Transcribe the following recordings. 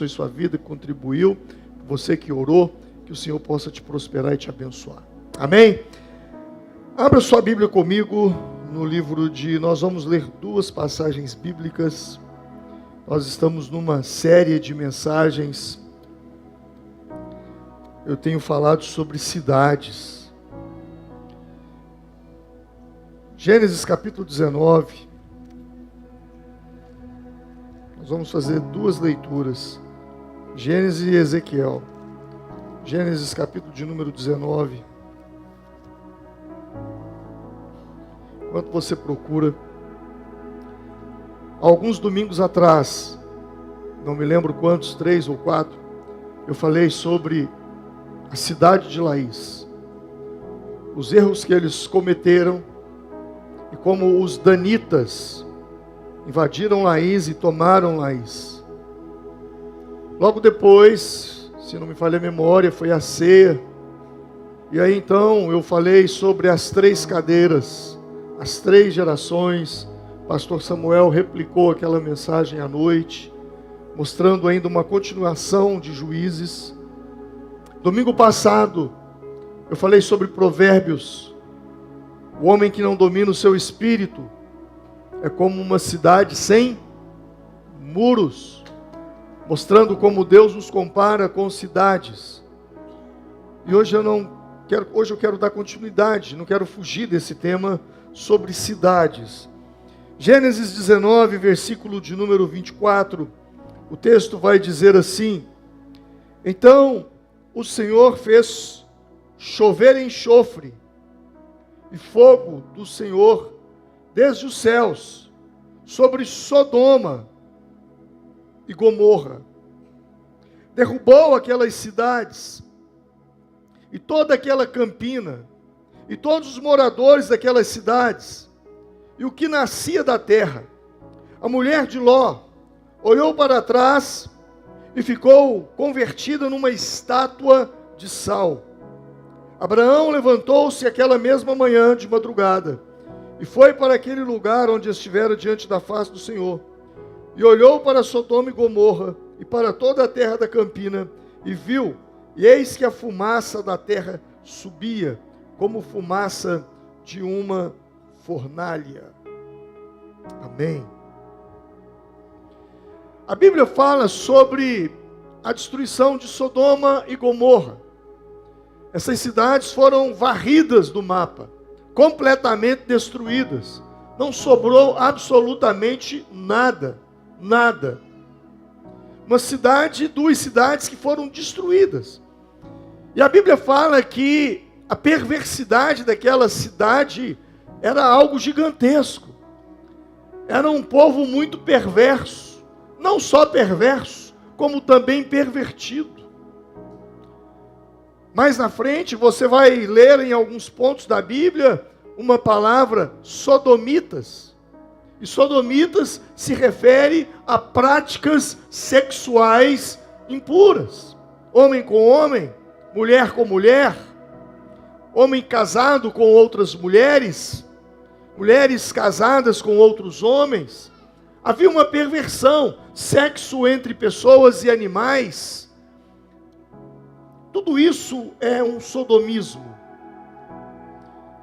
em sua vida, que contribuiu, você que orou, que o Senhor possa te prosperar e te abençoar. Amém? Abra sua Bíblia comigo no livro de... Nós vamos ler duas passagens bíblicas. Nós estamos numa série de mensagens. Eu tenho falado sobre cidades. Gênesis capítulo 19. Nós vamos fazer duas leituras. Gênesis e Ezequiel. Gênesis capítulo de número 19. Enquanto você procura, alguns domingos atrás, não me lembro quantos, 3 ou 4, eu falei sobre a cidade de Laís, os erros que eles cometeram e como os danitas invadiram Laís e tomaram Laís. Logo depois, se não me falha a memória, foi a ceia. E aí então eu falei sobre as 3 cadeiras, as 3 gerações. Pastor Samuel replicou aquela mensagem à noite, mostrando ainda uma continuação de Juízes. Domingo passado, eu falei sobre Provérbios. O homem que não domina o seu espírito é como uma cidade sem muros, mostrando como Deus nos compara com cidades. E hoje eu quero dar continuidade, não quero fugir desse tema sobre cidades. Gênesis 19, versículo de número 24, o texto vai dizer assim: então o Senhor fez chover enxofre e fogo do Senhor desde os céus sobre Sodoma e Gomorra. Derrubou aquelas cidades e toda aquela campina e todos os moradores daquelas cidades e o que nascia da terra. A mulher de Ló olhou para trás e ficou convertida numa estátua de sal. Abraão levantou-se aquela mesma manhã de madrugada e foi para aquele lugar onde estivera diante da face do Senhor. E olhou para Sodoma e Gomorra e para toda a terra da campina e viu, e eis que a fumaça da terra subia como fumaça de uma fornalha. Amém. A Bíblia fala sobre a destruição de Sodoma e Gomorra. Essas cidades foram varridas do mapa, completamente destruídas. Não sobrou absolutamente nada. Nada. Uma cidade, 2 cidades que foram destruídas. E a Bíblia fala que a perversidade daquela cidade era algo gigantesco. Era um povo muito perverso. Não só perverso, como também pervertido. Mais na frente você vai ler em alguns pontos da Bíblia uma palavra sodomitas. E sodomitas se refere a práticas sexuais impuras. Homem com homem, mulher com mulher, homem casado com outras mulheres, mulheres casadas com outros homens. Havia uma perversão, sexo entre pessoas e animais. Tudo isso é um sodomismo.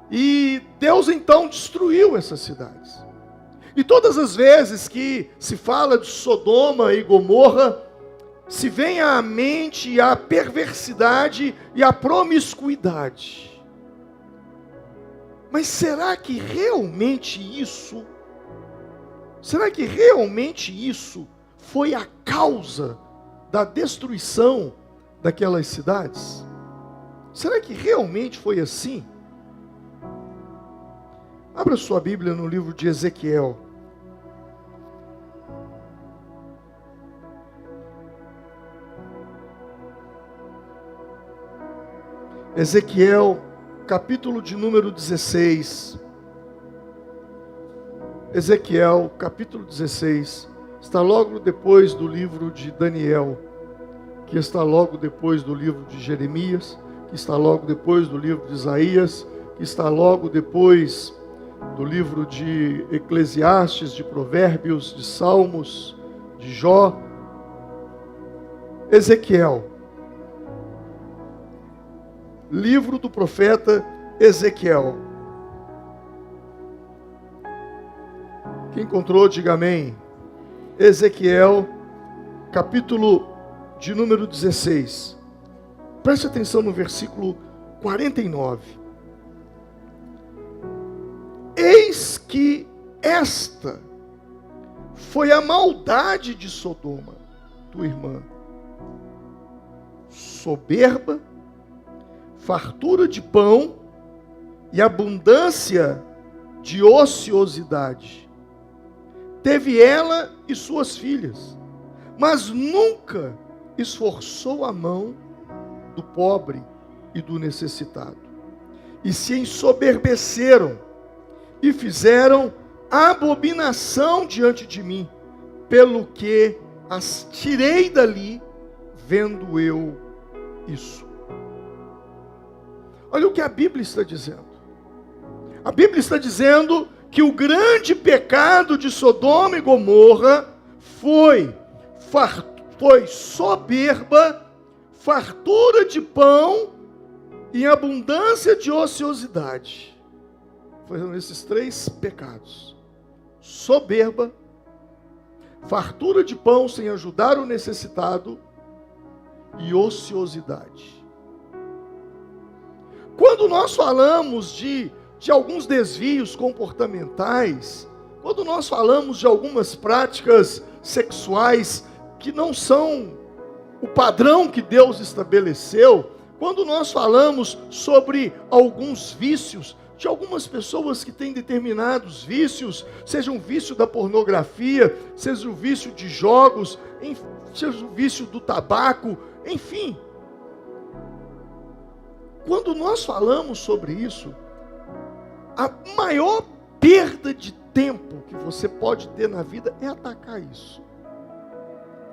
E Deus então destruiu essas cidades. E todas as vezes que se fala de Sodoma e Gomorra, se vem à mente a perversidade e a promiscuidade. Mas será que realmente isso foi a causa da destruição daquelas cidades? Será que realmente foi assim? Abra sua Bíblia no livro de Ezequiel. Ezequiel, capítulo de número 16. Ezequiel, capítulo 16, está logo depois do livro de Daniel, que está logo depois do livro de Jeremias, que está logo depois do livro de Isaías, que está logo depois do livro de Eclesiastes, de Provérbios, de Salmos, de Jó. Ezequiel. Livro do profeta Ezequiel. Quem encontrou, diga amém. Ezequiel, capítulo de número 16. Preste atenção no versículo 49. Eis que esta foi a maldade de Sodoma, tua irmã. Soberba, fartura de pão e abundância de ociosidade. Teve ela e suas filhas, mas nunca esforçou a mão do pobre e do necessitado. E se ensoberbeceram e fizeram abominação diante de mim, pelo que as tirei dali, vendo eu isso. Olha o que a Bíblia está dizendo. A Bíblia está dizendo que o grande pecado de Sodoma e Gomorra foi soberba, fartura de pão e abundância de ociosidade. Foram esses três pecados: soberba, fartura de pão sem ajudar o necessitado e ociosidade. Quando nós falamos de alguns desvios comportamentais, quando nós falamos de algumas práticas sexuais que não são o padrão que Deus estabeleceu, quando nós falamos sobre alguns vícios, de algumas pessoas que têm determinados vícios, seja um vício da pornografia, seja o vício de jogos, seja o vício do tabaco, enfim. Quando nós falamos sobre isso, a maior perda de tempo que você pode ter na vida é atacar isso.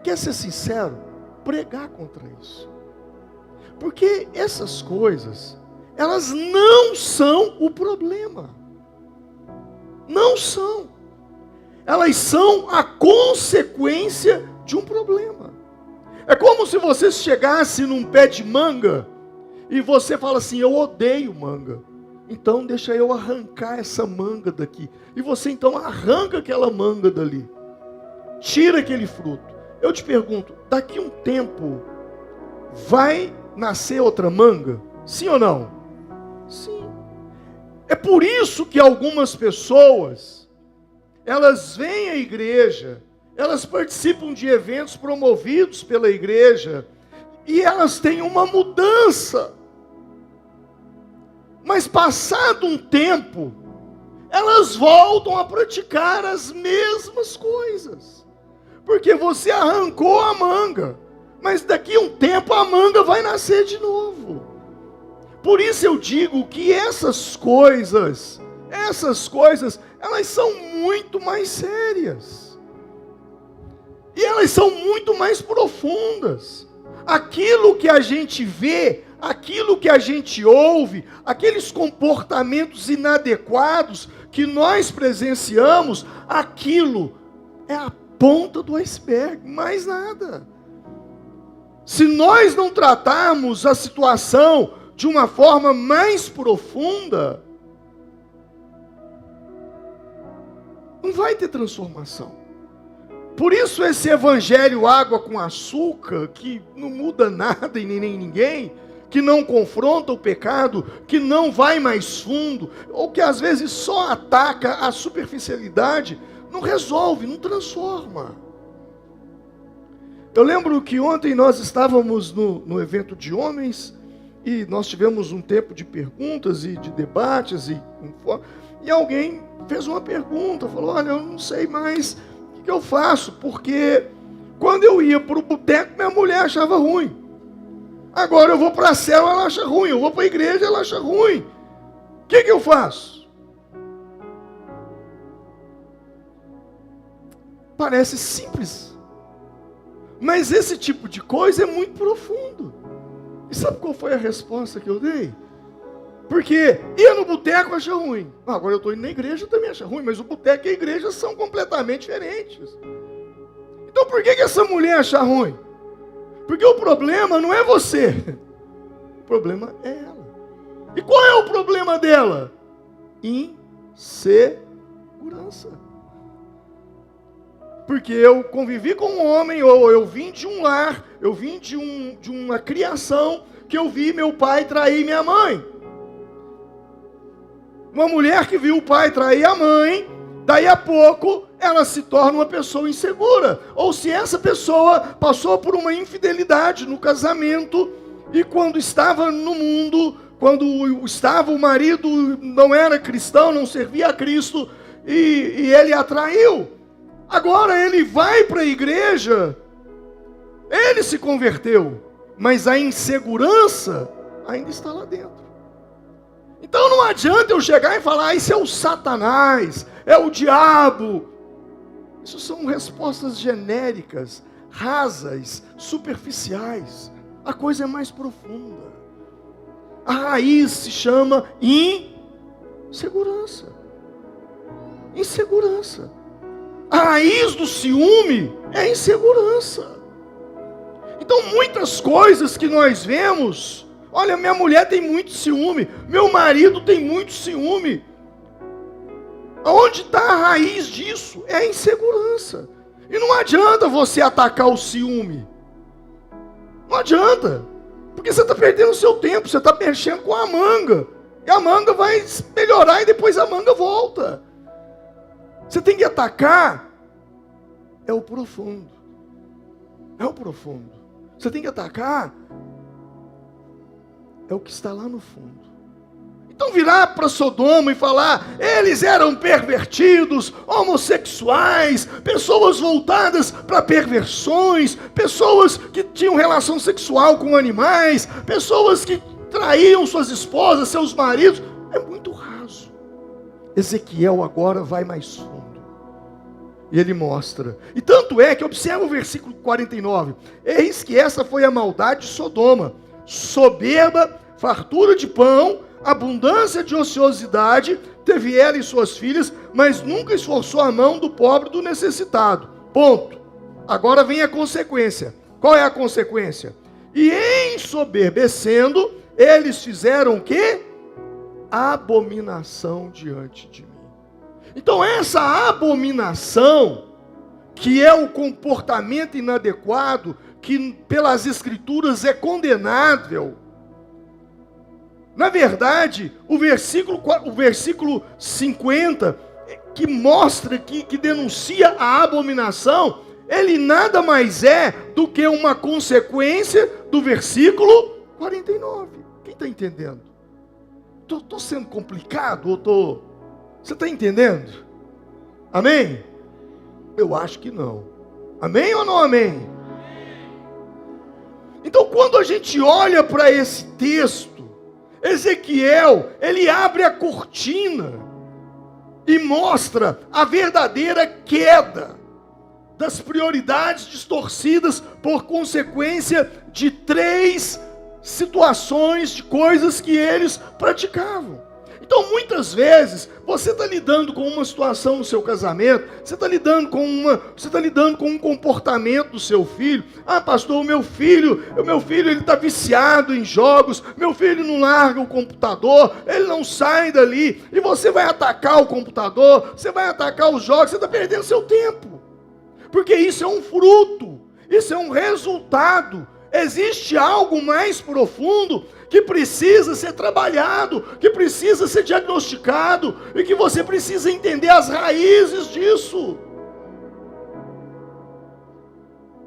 Quer ser sincero? Pregar contra isso. Porque essas coisas, elas não são o problema. Não são. Elas são a consequência de um problema. É como se você chegasse num pé de manga e você fala assim: eu odeio manga, então deixa eu arrancar essa manga daqui. E você então arranca aquela manga dali, tira aquele fruto. Eu te pergunto, daqui um tempo vai nascer outra manga? Sim ou não? Sim. É por isso que algumas pessoas, elas vêm à igreja, elas participam de eventos promovidos pela igreja, e elas têm uma mudança. Mas passado um tempo, elas voltam a praticar as mesmas coisas. Porque você arrancou a manga, mas daqui a um tempo a manga vai nascer de novo. Por isso eu digo que essas coisas, elas são muito mais sérias. E elas são muito mais profundas. Aquilo que a gente vê, aquilo que a gente ouve, aqueles comportamentos inadequados que nós presenciamos, aquilo é a ponta do iceberg, mais nada. Se nós não tratarmos a situação de uma forma mais profunda, não vai ter transformação. Por isso esse evangelho água com açúcar, que não muda nada em nem ninguém, que não confronta o pecado, que não vai mais fundo, ou que às vezes só ataca a superficialidade, não resolve, não transforma. Eu lembro que ontem nós estávamos no evento de homens, e nós tivemos um tempo de perguntas e de debates, e alguém fez uma pergunta, falou: olha, eu não sei mais o que eu faço, porque quando eu ia para o boteco, minha mulher achava ruim. Agora eu vou para a célula, ela acha ruim. Eu vou para a igreja, ela acha ruim. O que eu faço? Parece simples, mas esse tipo de coisa é muito profundo. E sabe qual foi a resposta que eu dei? Porque ia no boteco, acha ruim. Agora eu estou indo na igreja, também acha ruim, mas o boteco e a igreja são completamente diferentes. Então por que essa mulher acha ruim? Porque o problema não é você, o problema é ela. E qual é o problema dela? Insegurança. Porque eu convivi com um homem, ou eu vim de um lar, eu vim de uma criação, que eu vi meu pai trair minha mãe. Uma mulher que viu o pai trair a mãe, daí a pouco ela se torna uma pessoa insegura. Ou se essa pessoa passou por uma infidelidade no casamento, e quando estava no mundo, quando estava o marido não era cristão, não servia a Cristo, e ele a traiu. Agora ele vai para a igreja, ele se converteu, mas a insegurança ainda está lá dentro. Então não adianta eu chegar e falar, isso é o Satanás, é o diabo. Isso são respostas genéricas, rasas, superficiais. A coisa é mais profunda. A raiz se chama insegurança. Insegurança. A raiz do ciúme é insegurança. Então muitas coisas que nós vemos, olha, minha mulher tem muito ciúme, meu marido tem muito ciúme. Onde está a raiz disso? É a insegurança. E não adianta você atacar o ciúme. Não adianta. Porque você está perdendo o seu tempo, você está mexendo com a manga. E a manga vai melhorar e depois a manga volta. Você tem que atacar é o profundo. É o profundo. Você tem que atacar é o que está lá no fundo. Então virar para Sodoma e falar, eles eram pervertidos, homossexuais, pessoas voltadas para perversões, pessoas que tinham relação sexual com animais, pessoas que traíam suas esposas, seus maridos, é muito raso. Ezequiel agora vai mais fundo. E ele mostra. E tanto é que observa o versículo 49. Eis que essa foi a maldade de Sodoma. Soberba, fartura de pão, abundância de ociosidade, teve ela e suas filhas, mas nunca esforçou a mão do pobre e do necessitado. Ponto. Agora vem a consequência. Qual é a consequência? E ensoberbecendo, eles fizeram o quê? Abominação diante de mim. Então essa abominação, que é o comportamento inadequado, que pelas escrituras é condenável. Na verdade, o versículo 50, que mostra, que denuncia a abominação, ele nada mais é do que uma consequência do versículo 49. Quem está entendendo? Estou sendo complicado ou estou... Você está entendendo? Amém? Eu acho que não. Amém ou não amém? Então quando a gente olha para esse texto, Ezequiel, ele abre a cortina e mostra a verdadeira queda das prioridades distorcidas por consequência de 3 situações, de coisas que eles praticavam. Então muitas vezes você está lidando com uma situação no seu casamento, você está lidando com um comportamento do seu filho. Ah, pastor, o meu filho ele está viciado em jogos, meu filho não larga o computador, ele não sai dali, e você vai atacar o computador, você vai atacar os jogos, você está perdendo seu tempo, porque isso é um fruto, isso é um resultado. Existe algo mais profundo que precisa ser trabalhado, que precisa ser diagnosticado, e que você precisa entender as raízes disso.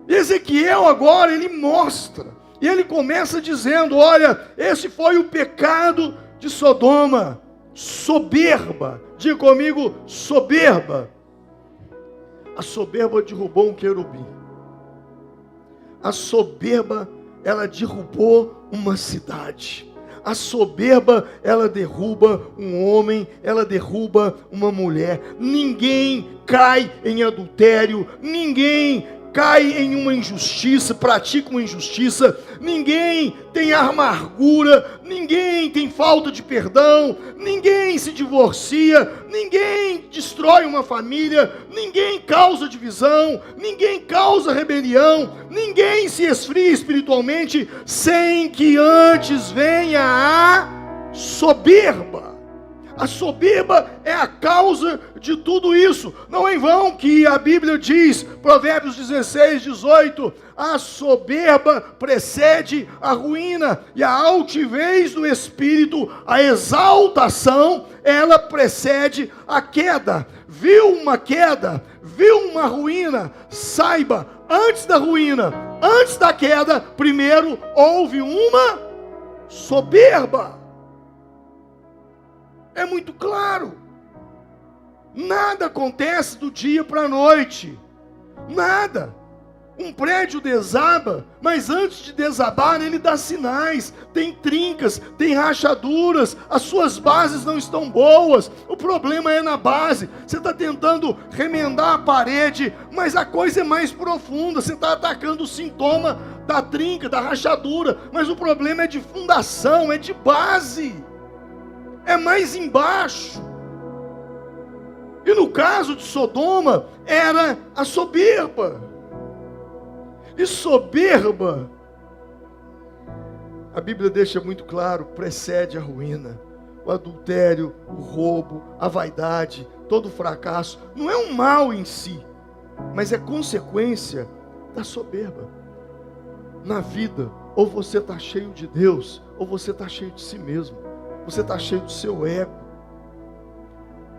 Ezequiel agora, ele mostra, e ele começa dizendo, olha, esse foi o pecado de Sodoma, soberba. Diga comigo, soberba. A soberba derrubou um querubim. A soberba, ela derrubou uma cidade. A soberba, ela derruba um homem, ela derruba uma mulher. Ninguém cai em adultério, ninguém cai em uma injustiça, pratica uma injustiça, ninguém tem amargura, ninguém tem falta de perdão, ninguém se divorcia, ninguém destrói uma família, ninguém causa divisão, ninguém causa rebelião, ninguém se esfria espiritualmente sem que antes venha a soberba. A soberba é a causa de tudo isso. Não é em vão que a Bíblia diz, Provérbios 16, 18, a soberba precede a ruína, e a altivez do espírito, a exaltação, ela precede a queda. Viu uma queda, viu uma ruína, saiba, antes da ruína, antes da queda, primeiro houve uma soberba. É muito claro. Nada acontece do dia para a noite. Nada. Um prédio desaba, mas antes de desabar ele dá sinais. Tem trincas, tem rachaduras, as suas bases não estão boas. O problema é na base. Você está tentando remendar a parede, mas a coisa é mais profunda. Você está atacando o sintoma da trinca, da rachadura, mas o problema é de fundação, é de base. É mais embaixo. E no caso de Sodoma, era a soberba. E soberba, a Bíblia deixa muito claro, precede a ruína. O adultério, o roubo, a vaidade, todo o fracasso, não é um mal em si, mas é consequência da soberba. Na vida, ou você está cheio de Deus, ou você está cheio de si mesmo. Você está cheio do seu ego.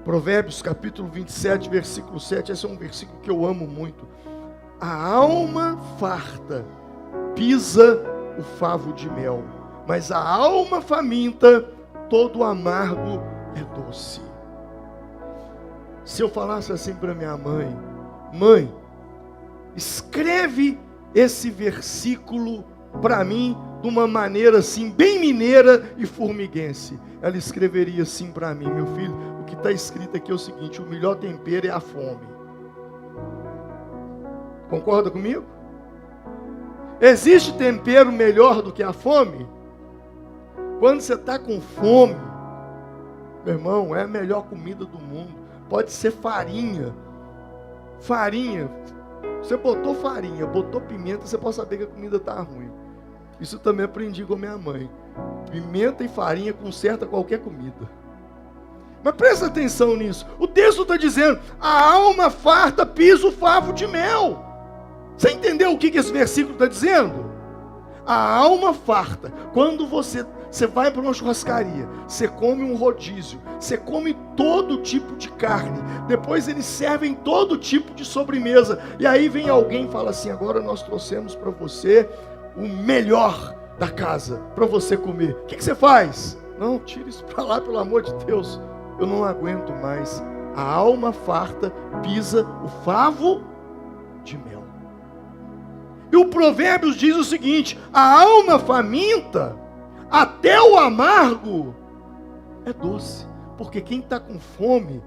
Provérbios capítulo 27, versículo 7. Esse é um versículo que eu amo muito. A alma farta pisa o favo de mel, mas a alma faminta, todo amargo é doce. Se eu falasse assim para minha mãe: mãe, escreve esse versículo para mim de uma maneira assim, bem mineira e formiguense, ela escreveria assim para mim: meu filho, o que está escrito aqui é o seguinte: o melhor tempero é a fome. Concorda comigo? Existe tempero melhor do que a fome? Quando você está com fome, meu irmão, é a melhor comida do mundo. Pode ser farinha. Farinha. Você botou farinha, botou pimenta, você pode saber que a comida está ruim. Isso também aprendi com a minha mãe. Pimenta e farinha conserta qualquer comida. Mas presta atenção nisso. O texto está dizendo: a alma farta pisa o favo de mel. Você entendeu o que esse versículo está dizendo? A alma farta. Quando você vai para uma churrascaria, você come um rodízio, você come todo tipo de carne, depois eles servem todo tipo de sobremesa, e aí vem alguém e fala assim: agora nós trouxemos para você o melhor da casa, para você comer. O que você faz? Não, tira isso para lá, pelo amor de Deus, eu não aguento mais. A alma farta pisa o favo de mel. E o Provérbios diz o seguinte: a alma faminta, até o amargo é doce. Porque quem está com fome,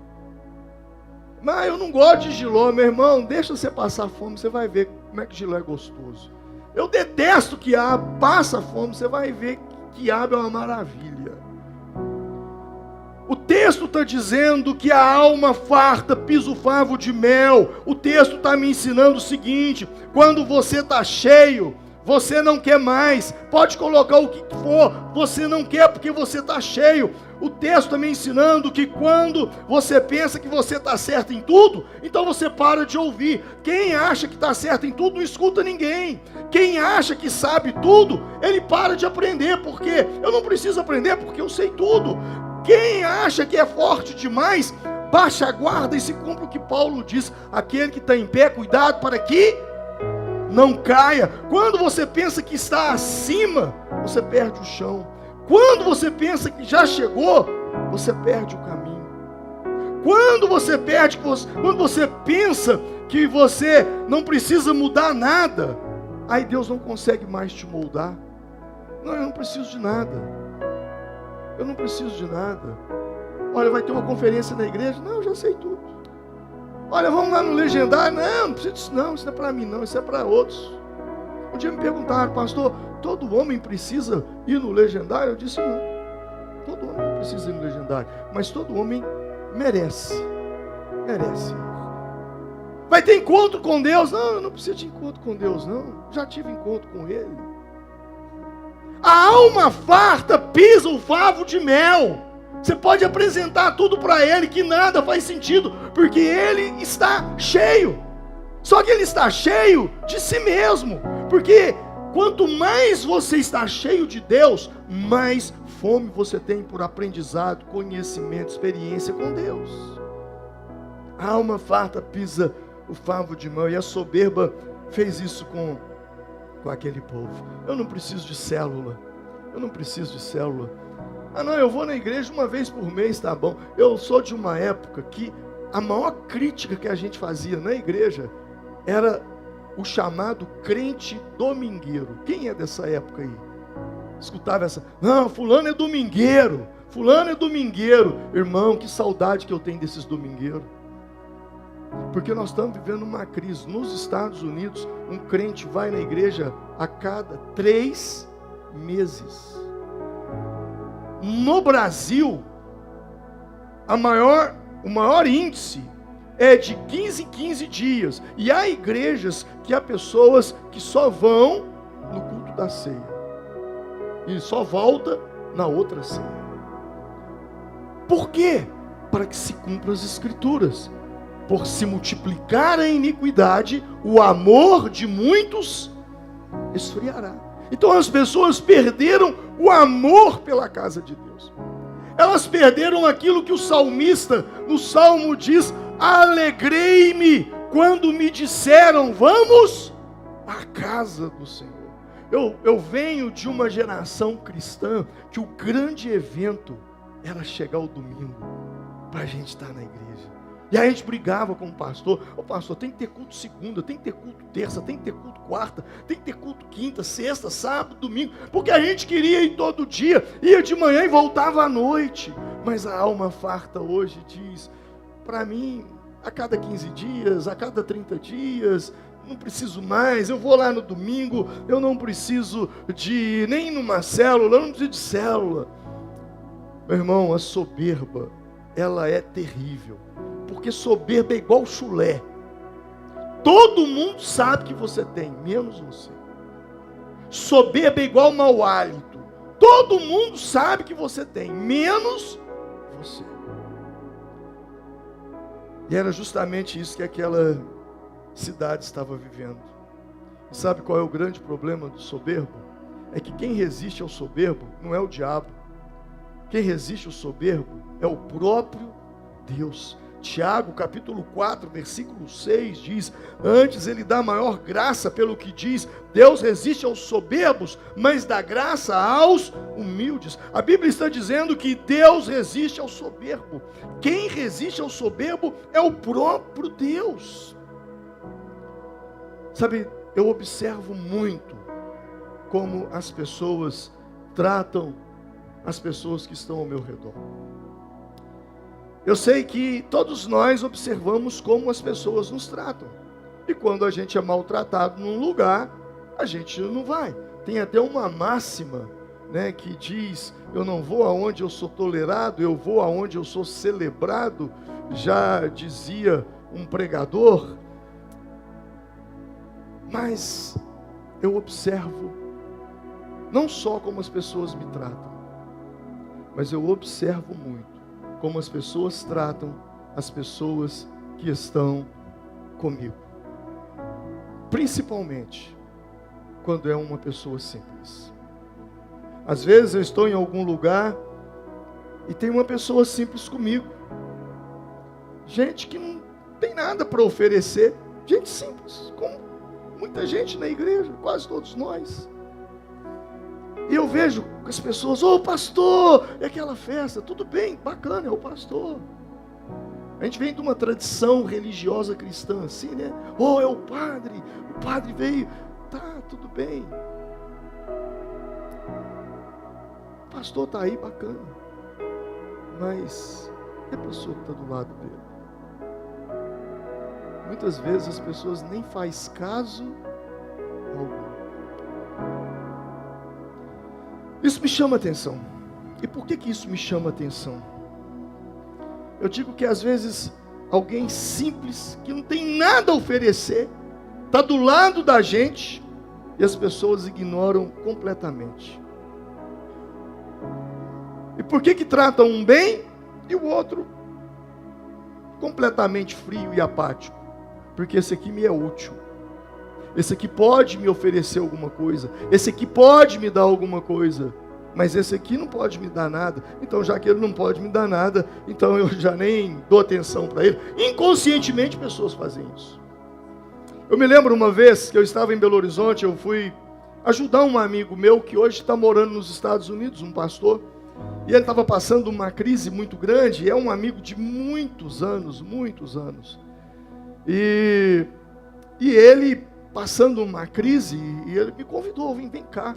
mas eu não gosto de jiló, meu irmão, deixa você passar fome, você vai ver como é que jiló é gostoso. Eu detesto quiabo, passa fome, você vai ver que quiabo é uma maravilha. O texto está dizendo que a alma farta pisa o favo de mel. O texto está me ensinando o seguinte: quando você está cheio, você não quer mais. Pode colocar o que for, você não quer porque você está cheio. O texto está me ensinando que quando você pensa que você está certo em tudo, então você para de ouvir. Quem acha que está certo em tudo não escuta ninguém. Quem acha que sabe tudo, ele para de aprender. Porque eu não preciso aprender porque eu sei tudo. Quem acha que é forte demais, baixa a guarda e se cumpre o que Paulo diz: aquele que está em pé, cuidado para que não caia. Quando você pensa que está acima, você perde o chão. Quando você pensa que já chegou, você perde o caminho. Quando você pensa que você não precisa mudar nada, aí Deus não consegue mais te moldar. Não, eu não preciso de nada. Eu não preciso de nada. Olha, vai ter uma conferência na igreja? Não, eu já sei tudo. Olha, vamos lá no Legendário. Não precisa disso não, isso não é para mim não, isso é para outros. Um dia me perguntaram, pastor, todo homem precisa ir no Legendário? Eu disse, não, todo homem não precisa ir no Legendário, mas todo homem merece. Vai ter encontro com Deus? Não, eu não preciso de encontro com Deus não, já tive encontro com Ele. A alma farta pisa o favo de mel. Você pode apresentar tudo para Ele que nada faz sentido, porque Ele está cheio. Só que Ele está cheio de si mesmo, porque quanto mais você está cheio de Deus, mais fome você tem por aprendizado, conhecimento, experiência com Deus. A alma farta pisa o favo de mel, e a soberba fez isso com aquele povo. Eu não preciso de célula. Ah não, eu vou na igreja uma vez por mês, tá bom. Eu sou de uma época que a maior crítica que a gente fazia na igreja era o chamado crente domingueiro. Quem é dessa época aí? Escutava essa, não, fulano é domingueiro. Irmão, que saudade que eu tenho desses domingueiros. Porque nós estamos vivendo uma crise. Nos Estados Unidos, um crente vai na igreja a cada 3 meses. No Brasil, o maior índice é de 15 em 15 dias. E há igrejas que há pessoas que só vão no culto da ceia. E só volta na outra ceia. Por quê? Para que se cumpram as escrituras. Por se multiplicar a iniquidade, o amor de muitos esfriará. Então as pessoas perderam o amor pela casa de Deus. Elas perderam aquilo que o salmista no Salmo diz: alegrei-me quando me disseram, vamos à casa do Senhor. Eu venho de uma geração cristã que o grande evento era chegar o domingo para a gente estar na igreja. E aí a gente brigava com o pastor: ô pastor, tem que ter culto segunda, tem que ter culto terça, tem que ter culto quarta, tem que ter culto quinta, sexta, sábado, domingo, porque a gente queria ir todo dia, ia de manhã e voltava à noite. Mas a alma farta hoje diz, para mim, a cada 15 dias, a cada 30 dias, não preciso mais, eu vou lá no domingo, eu não preciso de nem numa célula, eu não preciso de célula. Meu irmão, a soberba, ela é terrível. Porque soberba é igual chulé. Todo mundo sabe que você tem, menos você. Soberba é igual mau hálito. Todo mundo sabe que você tem, menos você. E era justamente isso que aquela cidade estava vivendo. E sabe qual é o grande problema do soberbo? É que quem resiste ao soberbo não é o diabo. Quem resiste ao soberbo é o próprio Deus. Tiago, capítulo 4, versículo 6 diz: antes ele dá maior graça, pelo que diz, Deus resiste aos soberbos, mas dá graça aos humildes. A Bíblia está dizendo que Deus resiste ao soberbo. Quem resiste ao soberbo é o próprio Deus. Sabe, eu observo muito como as pessoas tratam as pessoas que estão ao meu redor. Eu sei que todos nós observamos como as pessoas nos tratam. E quando a gente é maltratado num lugar, a gente não vai. Tem até uma máxima, né, que diz: eu não vou aonde eu sou tolerado, eu vou aonde eu sou celebrado. Já dizia um pregador. Mas eu observo não só como as pessoas me tratam, mas eu observo muito como as pessoas tratam as pessoas que estão comigo. Principalmente quando é uma pessoa simples. Às vezes eu estou em algum lugar e tem uma pessoa simples comigo. Gente que não tem nada para oferecer. Gente simples, como muita gente na igreja, quase todos nós. E eu vejo as pessoas: ô pastor, é aquela festa, tudo bem, bacana, é o pastor. A gente vem de uma tradição religiosa cristã assim, né? É o padre veio, tá, tudo bem. O pastor está aí, bacana. Mas é a pessoa que está do lado dele. muitas vezes as pessoas nem fazem caso algum. Isso me chama atenção. E por que isso me chama atenção? Eu digo que às vezes alguém simples, que não tem nada a oferecer, está do lado da gente e as pessoas ignoram completamente. E por que tratam um bem e o outro completamente frio e apático? Porque esse aqui me é útil. Esse aqui pode me oferecer alguma coisa. Esse aqui pode me dar alguma coisa. Mas esse aqui não pode me dar nada. Então, já que ele não pode me dar nada, então eu já nem dou atenção para ele. Inconscientemente, pessoas fazem isso. Eu me lembro uma vez que eu estava em Belo Horizonte, eu fui ajudar um amigo meu que hoje está morando nos Estados Unidos, um pastor. E ele estava passando uma crise muito grande, e é um amigo de muitos anos. E ele passando uma crise, e ele me convidou, vem cá.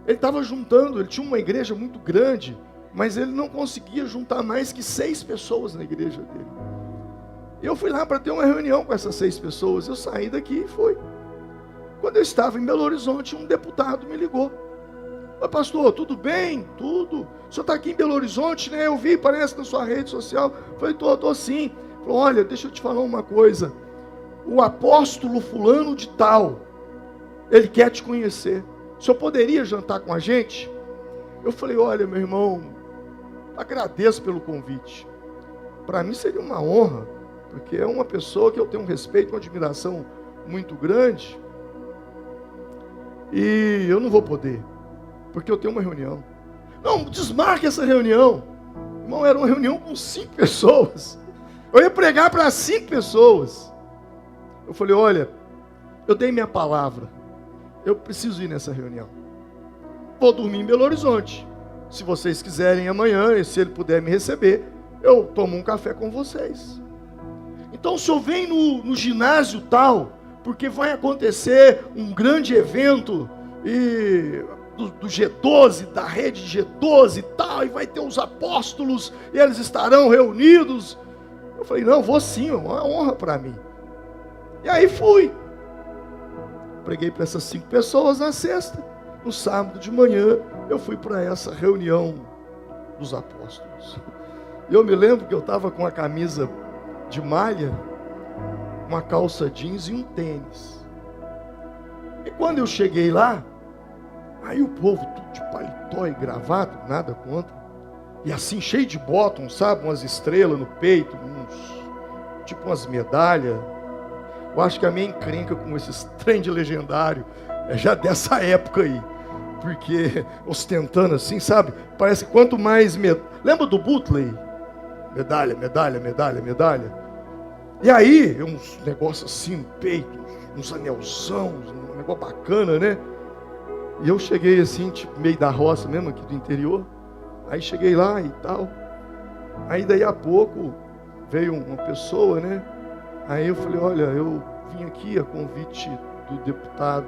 Ele estava juntando, ele tinha uma igreja muito grande, mas ele não conseguia juntar mais que 6 pessoas na igreja dele. Eu fui lá para ter uma reunião com essas 6 pessoas, eu saí daqui e fui. Quando eu estava em Belo Horizonte, um deputado me ligou. Oi, pastor, tudo bem? Tudo. O senhor está aqui em Belo Horizonte, né? Eu vi, parece, na sua rede social. Eu falei, tô sim. Ele falou, olha, deixa eu te falar uma coisa. O apóstolo fulano de tal, ele quer te conhecer. O senhor poderia jantar com a gente? Eu falei, olha, meu irmão, agradeço pelo convite. Para mim seria uma honra, porque é uma pessoa que eu tenho um respeito, uma admiração muito grande. E eu não vou poder, porque eu tenho uma reunião. Não, desmarque essa reunião. Irmão, era uma reunião com 5 pessoas. Eu ia pregar para 5 pessoas. Eu falei, olha, eu dei minha palavra. Eu preciso ir nessa reunião. Vou dormir em Belo Horizonte. Se vocês quiserem amanhã, e se ele puder me receber, eu tomo um café com vocês. Então o senhor vem no ginásio tal, porque vai acontecer um grande evento do G12, da rede G12 e tal, e vai ter os apóstolos, e eles estarão reunidos. Eu falei, não, vou sim, é uma honra para mim. E aí fui. Preguei para essas 5 pessoas na sexta. No sábado de manhã, eu fui para essa reunião dos apóstolos. E eu me lembro que eu estava com a camisa de malha, uma calça jeans e um tênis. E quando eu cheguei lá, aí o povo tudo de paletó e gravata, nada contra. E assim, cheio de bottom, sabe? Umas estrelas no peito, tipo umas medalhas. Eu acho que a minha encrenca com esses trem de legendário é já dessa época aí. Porque ostentando assim, sabe? Parece que quanto mais... Lembra do Butley? Medalha. E aí, uns negócios assim no peito, uns anelzão, um negócio bacana, né? E eu cheguei assim, tipo, meio da roça mesmo, aqui do interior. Aí cheguei lá e tal. Aí daí a pouco veio uma pessoa, né? Aí eu falei, olha, eu vim aqui a convite do deputado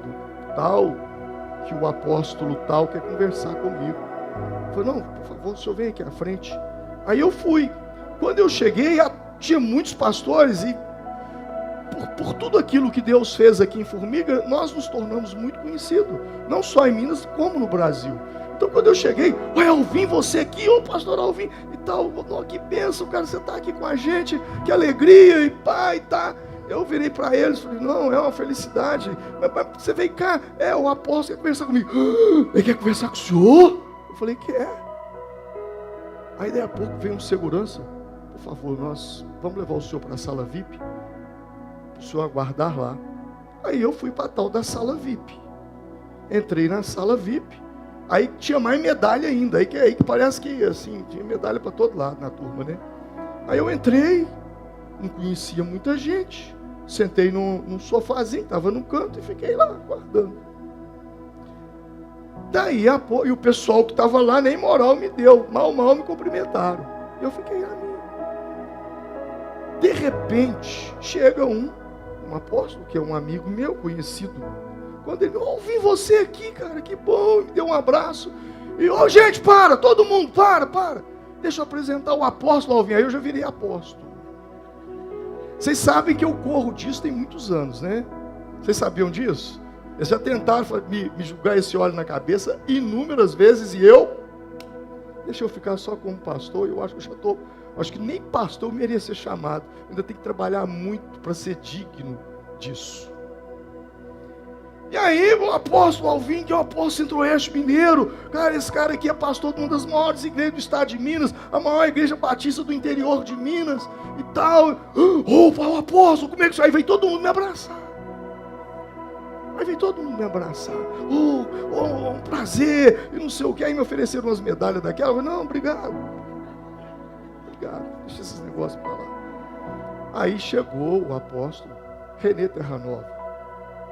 tal, que o apóstolo tal quer conversar comigo. Eu falei, não, por favor, o senhor vem aqui à frente. Aí eu fui. Quando eu cheguei, tinha muitos pastores e por tudo aquilo que Deus fez aqui em Formiga, nós nos tornamos muito conhecidos. Não só em Minas, como no Brasil. Então quando eu cheguei, olha, Alvim, você aqui, ô pastor Alvim, e tal, que bênção, cara, você está aqui com a gente, que alegria, e pai, tá. Eu virei para eles, falei, não, é uma felicidade, mas você vem cá, o apóstolo quer conversar comigo. Ele quer conversar com o senhor? Eu falei, quer. Aí daí a pouco veio um segurança, por favor, nós vamos levar o senhor para a sala VIP, para o senhor aguardar lá. Aí eu fui para a tal da sala VIP, entrei na sala VIP, aí tinha mais medalha ainda, aí que parece que assim, tinha medalha para todo lado na turma, né? Aí eu entrei, não conhecia muita gente, sentei num sofazinho, estava no canto e fiquei lá aguardando. Daí e o pessoal que estava lá nem moral me deu, mal me cumprimentaram. Eu fiquei ali. De repente, chega um apóstolo, que é um amigo meu, conhecido. Quando ele, ouvi você aqui, cara, que bom, me deu um abraço. E, gente, para, todo mundo, para. Deixa eu apresentar o apóstolo Alvim. Aí eu já virei apóstolo. Vocês sabem que eu corro disso tem muitos anos, né? Vocês sabiam disso? Eles já tentaram me jogar esse óleo na cabeça inúmeras vezes e deixa eu ficar só como pastor. Eu acho que acho que nem pastor eu merecia ser chamado. Eu ainda tenho que trabalhar muito para ser digno disso. E aí, o apóstolo Alvim, que é o apóstolo Centro-Oeste Mineiro, cara, esse cara aqui é pastor de uma das maiores igrejas do estado de Minas, a maior igreja batista do interior de Minas e tal. O apóstolo, como é que isso? Aí veio todo mundo me abraçar. Um prazer, e não sei o que. Aí me ofereceram umas medalhas daquela. Eu falei, não, obrigado, deixa esses negócios para lá. Aí chegou o apóstolo René Terranova,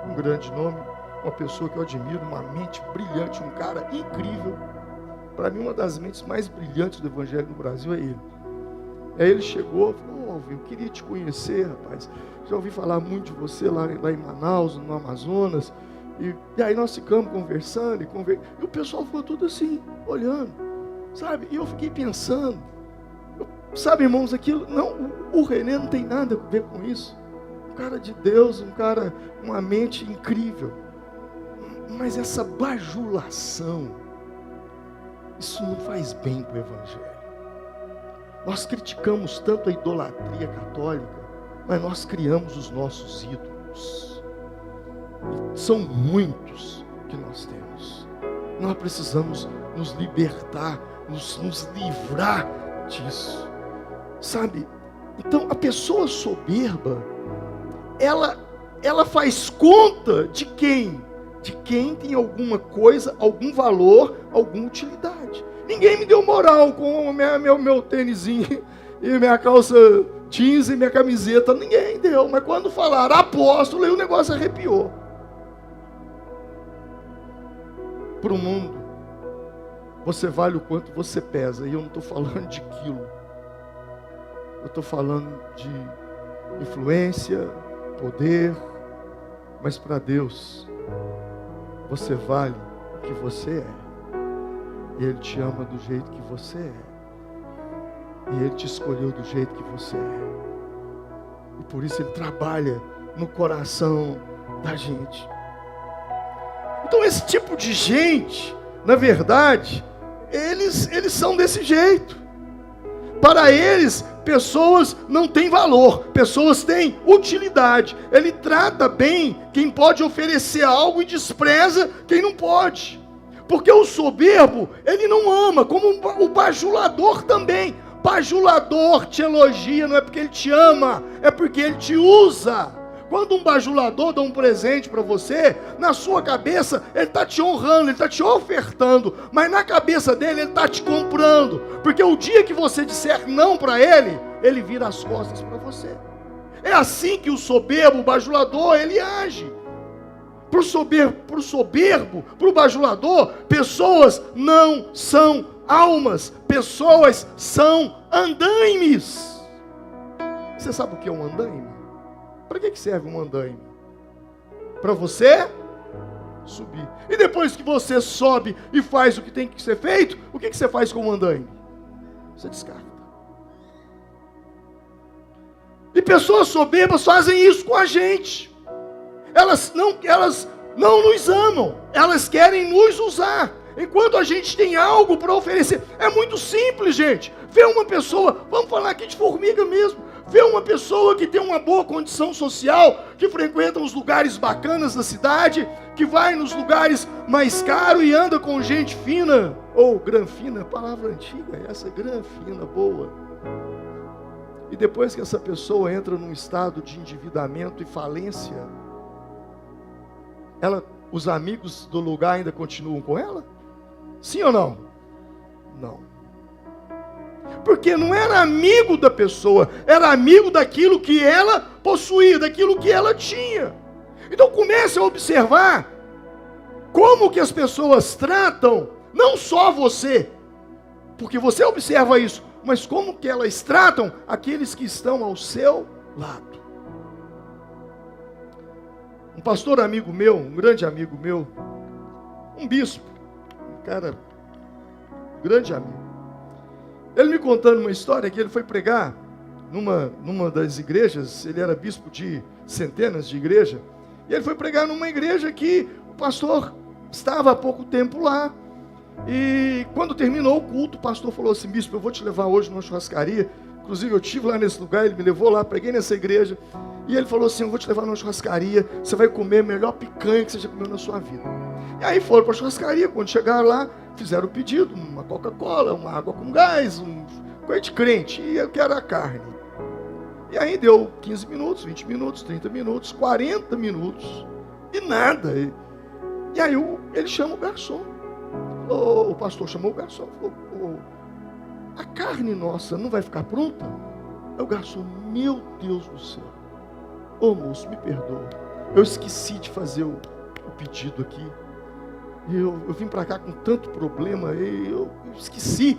um grande nome, uma pessoa que eu admiro, uma mente brilhante, um cara incrível. Para mim, uma das mentes mais brilhantes do evangelho no Brasil é ele. Aí ele chegou e falou, Alvim, eu queria te conhecer, rapaz. Já ouvi falar muito de você lá em Manaus, no Amazonas. E aí nós ficamos conversando, e o pessoal ficou tudo assim, olhando, sabe? E eu fiquei pensando, sabe, irmãos, aquilo, não, o René não tem nada a ver com isso. Um cara de Deus, uma mente incrível. Mas essa bajulação, isso não faz bem para o evangelho. Nós criticamos tanto a idolatria católica, mas nós criamos os nossos ídolos. E são muitos que nós temos. Nós precisamos nos libertar, nos livrar disso. Sabe? Então, a pessoa soberba, ela faz conta de quem? De quem tem alguma coisa, algum valor, alguma utilidade. Ninguém me deu moral com meu tênisinho e minha calça jeans e minha camiseta. Ninguém deu. Mas quando falaram apóstolo, aí o negócio arrepiou. Para o mundo, você vale o quanto você pesa. E eu não estou falando de quilo. Eu estou falando de influência, poder. Mas para Deus, você vale o que você é. E Ele te ama do jeito que você é. E Ele te escolheu do jeito que você é. E por isso Ele trabalha no coração da gente. Então esse tipo de gente, na verdade, eles são desse jeito. Para eles, pessoas não têm valor, pessoas têm utilidade. Ele trata bem quem pode oferecer algo e despreza quem não pode. Porque o soberbo, ele não ama, como o bajulador também. Bajulador te elogia, não é porque ele te ama, é porque ele te usa. Quando um bajulador dá um presente para você, na sua cabeça, ele está te honrando, ele está te ofertando, mas na cabeça dele, ele está te comprando. Porque o dia que você disser não para ele, ele vira as costas para você. É assim que o soberbo, o bajulador, ele age. Para o soberbo, para o bajulador, pessoas não são almas, pessoas são andaimes. Você sabe o que é um andaime? Para que serve um andaime? Para você subir. E depois que você sobe e faz o que tem que ser feito, o que você faz com o andaime? Você descarta. E pessoas soberbas fazem isso com a gente. Elas não nos amam, elas querem nos usar, enquanto a gente tem algo para oferecer. É muito simples, gente. Vê uma pessoa, vamos falar aqui de formiga mesmo, vê uma pessoa que tem uma boa condição social, que frequenta os lugares bacanas da cidade, que vai nos lugares mais caros e anda com gente fina, ou granfina, palavra antiga, essa granfina, boa. E depois que essa pessoa entra num estado de endividamento e falência, os amigos do lugar ainda continuam com ela? Sim ou não? Não. Porque não era amigo da pessoa, era amigo daquilo que ela possuía, daquilo que ela tinha. Então comece a observar como que as pessoas tratam, não só você, porque você observa isso, mas como que elas tratam aqueles que estão ao seu lado. Um pastor amigo meu, um grande amigo meu, um bispo, um cara, grande amigo, ele me contando uma história que ele foi pregar numa das igrejas, ele era bispo de centenas de igrejas, e ele foi pregar numa igreja que o pastor estava há pouco tempo lá, e quando terminou o culto, o pastor falou assim: bispo, eu vou te levar hoje numa churrascaria. Inclusive eu estive lá nesse lugar, ele me levou lá, preguei nessa igreja, e ele falou assim: eu vou te levar numa churrascaria, você vai comer a melhor picanha que você já comeu na sua vida. E aí foram para a churrascaria, quando chegaram lá, fizeram o pedido, uma Coca-Cola, uma água com gás, coisa de crente, e eu quero a carne. E aí deu 15 minutos, 20 minutos, 30 minutos, 40 minutos, e nada. E aí ele chama o garçom. O pastor chamou o garçom, falou: a carne nossa não vai ficar pronta? Aí o garçom: meu Deus do céu, moço, me perdoa, eu esqueci de fazer o pedido aqui, eu vim para cá com tanto problema, eu esqueci.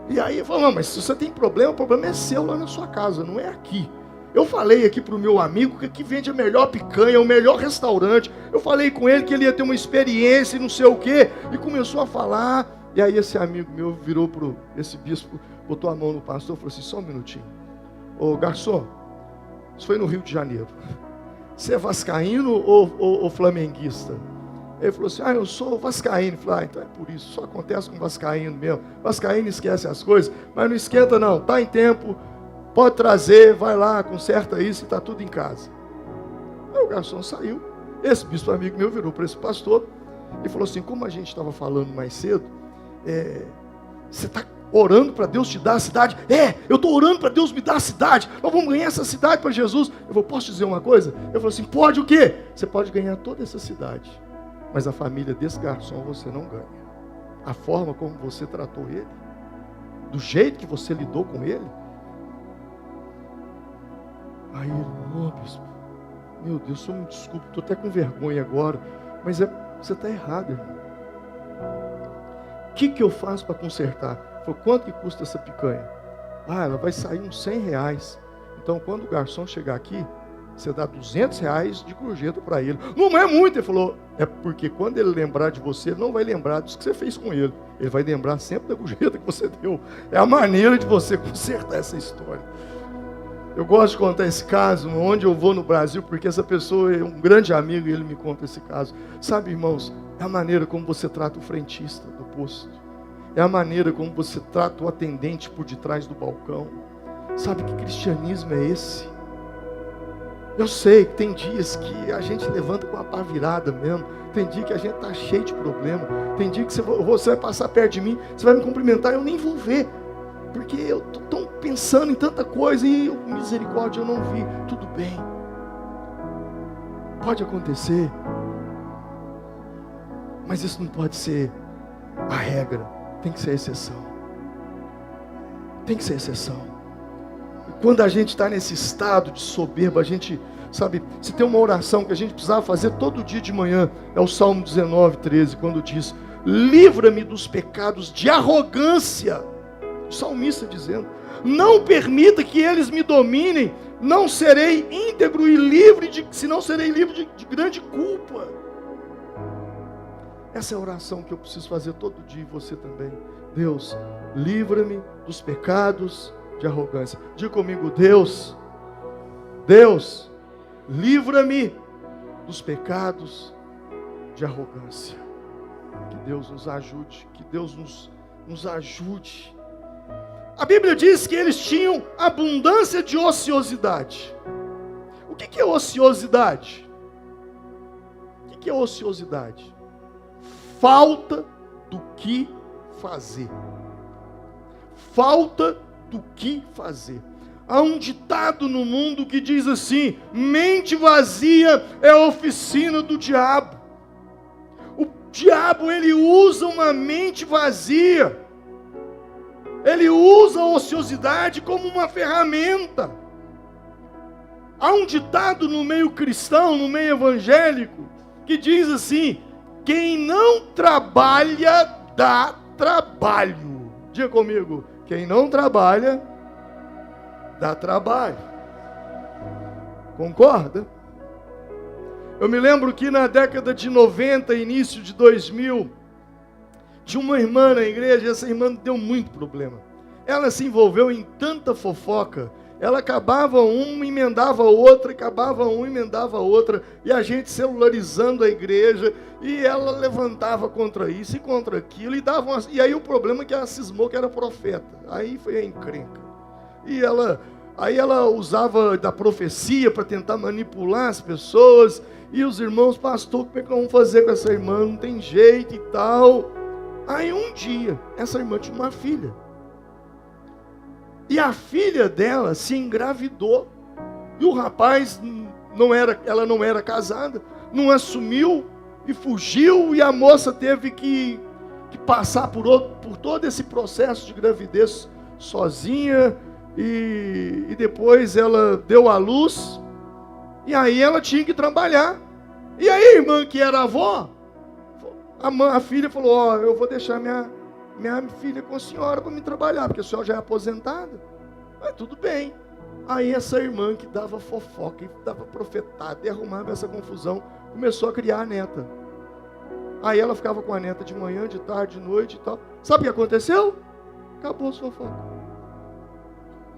E aí ele falou: não, mas se você tem problema, o problema é seu lá na sua casa, não é aqui. Eu falei aqui para o meu amigo que aqui vende a melhor picanha, o melhor restaurante. Eu falei com ele que ele ia ter uma experiência e não sei o quê. E começou a falar. E aí esse amigo meu virou para esse bispo, botou a mão no pastor e falou assim: só um minutinho. Ô garçom, isso foi no Rio de Janeiro. Você é vascaíno ou flamenguista? Ele falou assim: eu sou vascaíno. Eu falei: então é por isso, só acontece com vascaíno mesmo. Vascaíno esquece as coisas, mas não esquenta não, está em tempo. Pode trazer, vai lá, conserta isso e está tudo em casa. Aí o garçom saiu. Esse bispo amigo meu virou para esse pastor e falou assim: como a gente estava falando mais cedo, você está orando para Deus te dar a cidade? Eu estou orando para Deus me dar a cidade. Nós vamos ganhar essa cidade para Jesus. Eu falei: posso dizer uma coisa? Eu falei assim: pode o quê? Você pode ganhar toda essa cidade, mas a família desse garçom você não ganha. A forma como você tratou ele, do jeito que você lidou com ele. Aí ele: bispo, meu Deus, só me desculpe, estou até com vergonha agora, mas você está errado, irmão. O que eu faço para consertar? Falei: quanto que custa essa picanha? Ela vai sair uns R$100. Então, quando o garçom chegar aqui, você dá R$200 de gorjeta para ele. Não é muito. Ele falou: é porque quando ele lembrar de você, ele não vai lembrar disso que você fez com ele. Ele vai lembrar sempre da gorjeta que você deu. É a maneira de você consertar essa história. Eu gosto de contar esse caso, onde eu vou no Brasil, porque essa pessoa é um grande amigo e ele me conta esse caso. Sabe, irmãos, é a maneira como você trata o frentista do posto. É a maneira como você trata o atendente por detrás do balcão. Sabe que cristianismo é esse? Eu sei que tem dias que a gente levanta com a pá virada mesmo. Tem dia que a gente está cheio de problema. Tem dia que você vai passar perto de mim, você vai me cumprimentar e eu nem vou ver. Porque eu estou tão pensando em tanta coisa e misericórdia eu não vi. Tudo bem. Pode acontecer. Mas isso não pode ser a regra. Tem que ser a exceção. Tem que ser a exceção. E quando a gente está nesse estado de soberba, a gente, sabe, se tem uma oração que a gente precisava fazer todo dia de manhã, é o Salmo 19:13, quando diz: livra-me dos pecados de arrogância. O salmista dizendo: não permita que eles me dominem, não serei íntegro e livre, senão serei livre de grande culpa. Essa é a oração que eu preciso fazer todo dia, e você também. Deus, livra-me dos pecados de arrogância. Diga comigo: Deus, livra-me dos pecados de arrogância. Que Deus nos ajude, que Deus nos ajude. A Bíblia diz que eles tinham abundância de ociosidade. O que é ociosidade? O que é ociosidade? Falta do que fazer. Falta do que fazer. Há um ditado no mundo que diz assim: mente vazia é a oficina do diabo. O diabo, ele usa uma mente vazia. Ele usa a ociosidade como uma ferramenta. Há um ditado no meio cristão, no meio evangélico, que diz assim: quem não trabalha, dá trabalho. Diga comigo: quem não trabalha, dá trabalho. Concorda? Eu me lembro que na década de 90, início de 2000, tinha uma irmã na igreja, e essa irmã deu muito problema. Ela se envolveu em tanta fofoca ela acabava uma, emendava outra, acabava uma, emendava outra, e a gente celularizando a igreja, e ela levantava contra isso e contra aquilo, e aí o problema é que ela cismou que era profeta, aí foi a encrenca, aí ela usava da profecia para tentar manipular as pessoas, e os irmãos, pastor, como é que nós vamos fazer com essa irmã, não tem jeito e tal. Aí um dia, essa irmã tinha uma filha, e a filha dela se engravidou. E o rapaz, ela não era casada, não assumiu e fugiu. E a moça teve que passar por todo esse processo de gravidez sozinha. E depois ela deu à luz. E aí ela tinha que trabalhar. E aí a irmã que era avó, a filha falou, eu vou deixar minha filha com a senhora para me trabalhar, porque a senhora já é aposentada. Mas tudo bem. Aí essa irmã que dava fofoca, e dava profetada, e arrumava essa confusão, começou a criar a neta. Aí ela ficava com a neta de manhã, de tarde, de noite e tal. Sabe o que aconteceu? Acabou as fofocas.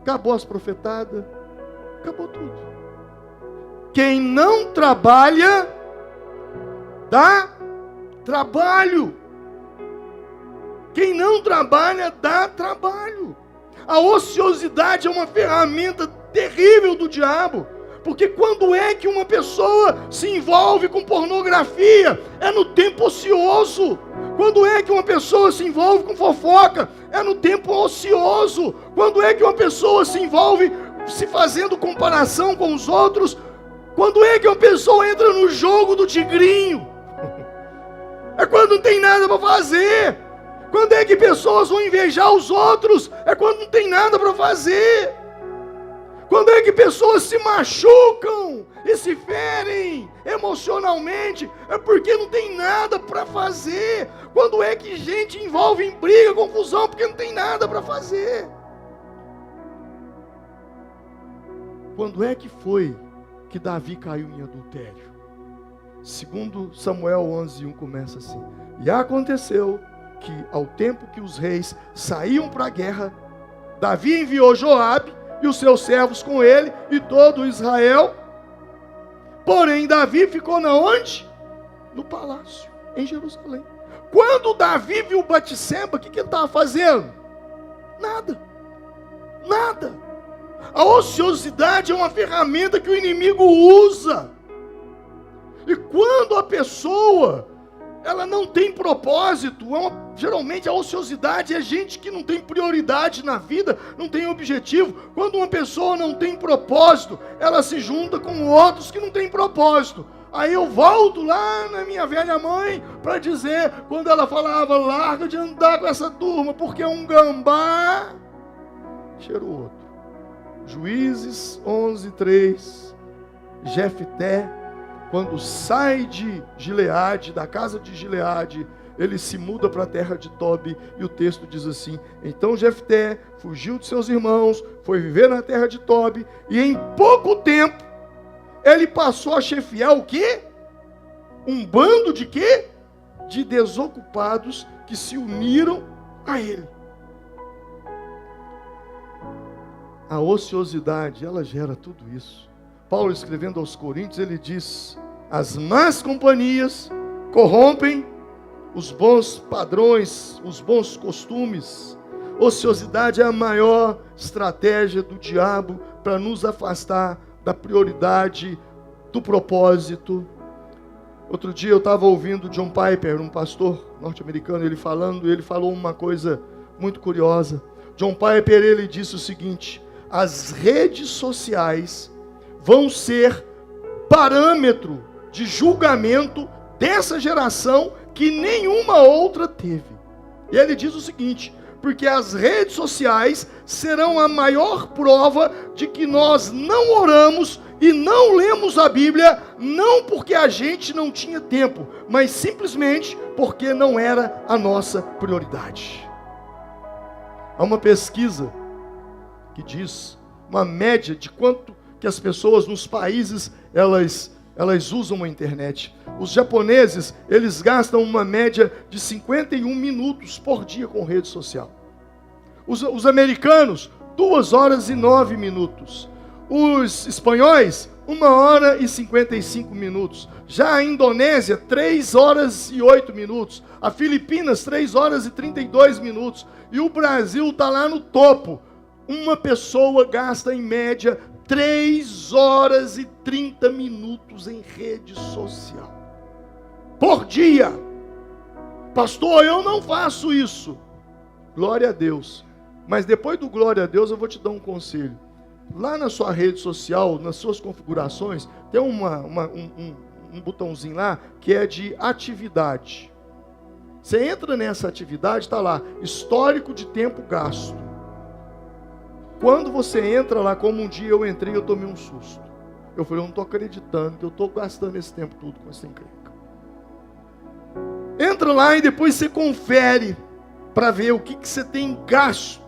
Acabou as profetadas. Acabou tudo. Quem não trabalha, dá trabalho. Quem não trabalha, dá trabalho. A ociosidade é uma ferramenta terrível do diabo. Porque quando é que uma pessoa se envolve com pornografia? É no tempo ocioso. Quando é que uma pessoa se envolve com fofoca? É no tempo ocioso. Quando é que uma pessoa se envolve se fazendo comparação com os outros? Quando é que uma pessoa entra no jogo do tigrinho? É quando não tem nada para fazer. Quando é que pessoas vão invejar os outros? É quando não tem nada para fazer. Quando é que pessoas se machucam e se ferem emocionalmente? É porque não tem nada para fazer. Quando é que gente envolve em briga, confusão, porque não tem nada para fazer? Quando é que foi que Davi caiu em adultério? Segundo Samuel 11:1 começa assim: e aconteceu que ao tempo que os reis saíam para a guerra, Davi enviou Joabe e os seus servos com ele e todo Israel. Porém Davi ficou na onde? No palácio, em Jerusalém. Quando Davi viu Batseba, o que ele estava fazendo? Nada. A ociosidade é uma ferramenta que o inimigo usa. E quando a pessoa ela não tem propósito, geralmente a ociosidade é gente que não tem prioridade na vida, não tem objetivo. Quando uma pessoa não tem propósito, ela se junta com outros que não têm propósito. Aí eu volto lá na minha velha mãe para dizer, quando ela falava, larga de andar com essa turma, porque um gambá cheira o outro. Juízes 11:3, Jefté, quando sai de Gileade, da casa de Gileade, ele se muda para a terra de Tobi, e o texto diz assim: então Jefté fugiu de seus irmãos, foi viver na terra de Tobi, e em pouco tempo, ele passou a chefiar o quê? Um bando de quê? De desocupados que se uniram a ele. A ociosidade, ela gera tudo isso. Paulo, escrevendo aos Coríntios, ele diz: as más companhias corrompem os bons padrões, os bons costumes. Ociosidade é a maior estratégia do diabo para nos afastar da prioridade, do propósito. Outro dia eu estava ouvindo John Piper, um pastor norte-americano, ele falou uma coisa muito curiosa. John Piper, ele disse o seguinte: as redes sociais vão ser parâmetro de julgamento dessa geração que nenhuma outra teve. E ele diz o seguinte: porque as redes sociais serão a maior prova de que nós não oramos e não lemos a Bíblia, não porque a gente não tinha tempo, mas simplesmente porque não era a nossa prioridade. Há uma pesquisa que diz uma média de quanto que as pessoas nos países elas usam a internet. Os japoneses, eles gastam uma média de 51 minutos por dia com rede social. Os americanos, 2 horas e 9 minutos. Os espanhóis, 1 hora e 55 minutos. Já a Indonésia, 3 horas e 8 minutos. A Filipinas, 3 horas e 32 minutos. E o Brasil está lá no topo. Uma pessoa gasta em média 3 horas e 30 minutos em rede social. Por dia. Pastor, eu não faço isso. Glória a Deus. Mas depois do glória a Deus, eu vou te dar um conselho. Lá na sua rede social, nas suas configurações, tem um botãozinho lá que é de atividade. Você entra nessa atividade, está lá, histórico de tempo gasto. Quando você entra lá, como um dia eu entrei, eu tomei um susto. Eu falei, eu não estou acreditando que eu estou gastando esse tempo todo com essa encrenca. Entra lá e depois você confere para ver o que você tem gasto.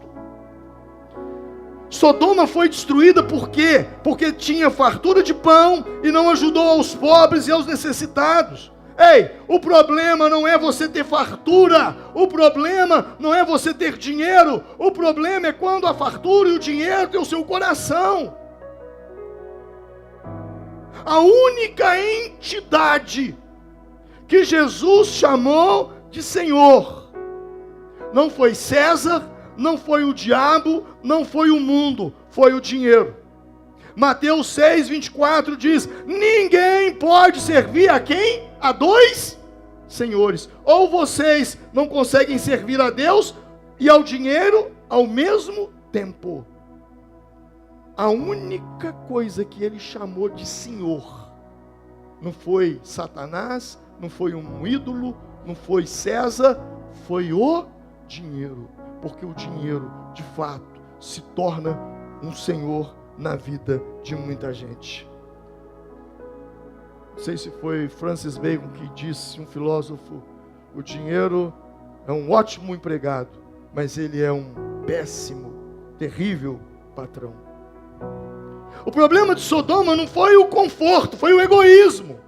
Sodoma foi destruída por quê? Porque tinha fartura de pão e não ajudou aos pobres e aos necessitados. Ei, o problema não é você ter fartura, o problema não é você ter dinheiro, o problema é quando a fartura e o dinheiro tem o seu coração. A única entidade que Jesus chamou de Senhor não foi César, não foi o diabo, não foi o mundo, foi o dinheiro. Mateus 6:24 diz: ninguém pode servir a quem? A 2 senhores. Ou vocês não conseguem servir a Deus e ao dinheiro ao mesmo tempo. A única coisa que ele chamou de Senhor não foi Satanás, não foi um ídolo, não foi César, foi o dinheiro. Porque o dinheiro, de fato, se torna um senhor na vida de muita gente. Não sei se foi Francis Bacon que disse, um filósofo, o dinheiro é um ótimo empregado, mas ele é um péssimo, terrível patrão. O problema de Sodoma não foi o conforto, foi o egoísmo.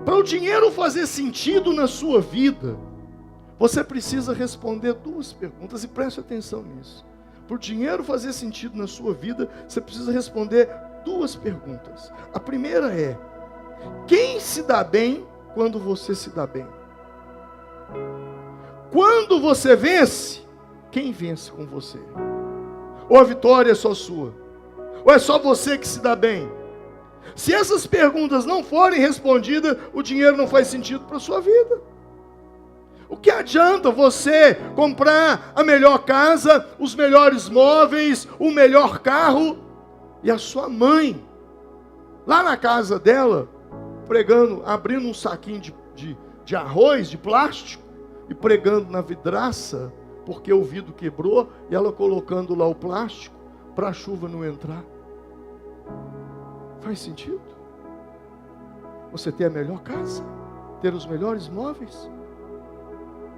Para o dinheiro fazer sentido na sua vida, você precisa responder 2 perguntas e preste atenção nisso. Para o dinheiro fazer sentido na sua vida, você precisa responder 2 perguntas. A primeira é: quem se dá bem quando você se dá bem? Quando você vence, quem vence com você? Ou a vitória é só sua? Ou é só você que se dá bem? Se essas perguntas não forem respondidas, o dinheiro não faz sentido para a sua vida. O que adianta você comprar a melhor casa, os melhores móveis, o melhor carro, e a sua mãe, lá na casa dela, pregando, abrindo um saquinho de arroz, de plástico, e pregando na vidraça, porque o vidro quebrou, e ela colocando lá o plástico, para a chuva não entrar? Faz sentido? Você ter a melhor casa, ter os melhores móveis,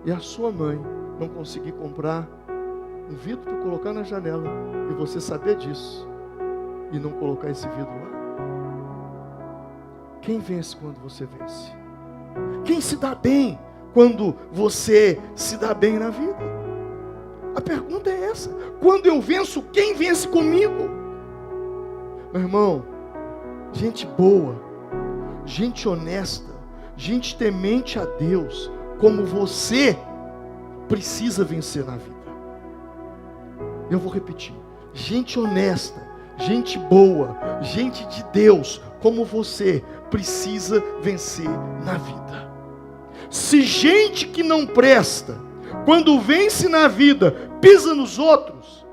e a sua mãe não conseguir comprar um vidro para colocar na janela, e você saber disso, e não colocar esse vidro lá? Quem vence quando você vence? Quem se dá bem quando você se dá bem na vida? A pergunta é essa: quando eu venço, quem vence comigo? Meu irmão, gente boa, gente honesta, gente temente a Deus, como você, precisa vencer na vida. Eu vou repetir: gente honesta, gente boa, gente de Deus, como você, precisa vencer na vida. Se gente que não presta, quando vence na vida, pisa nos outros,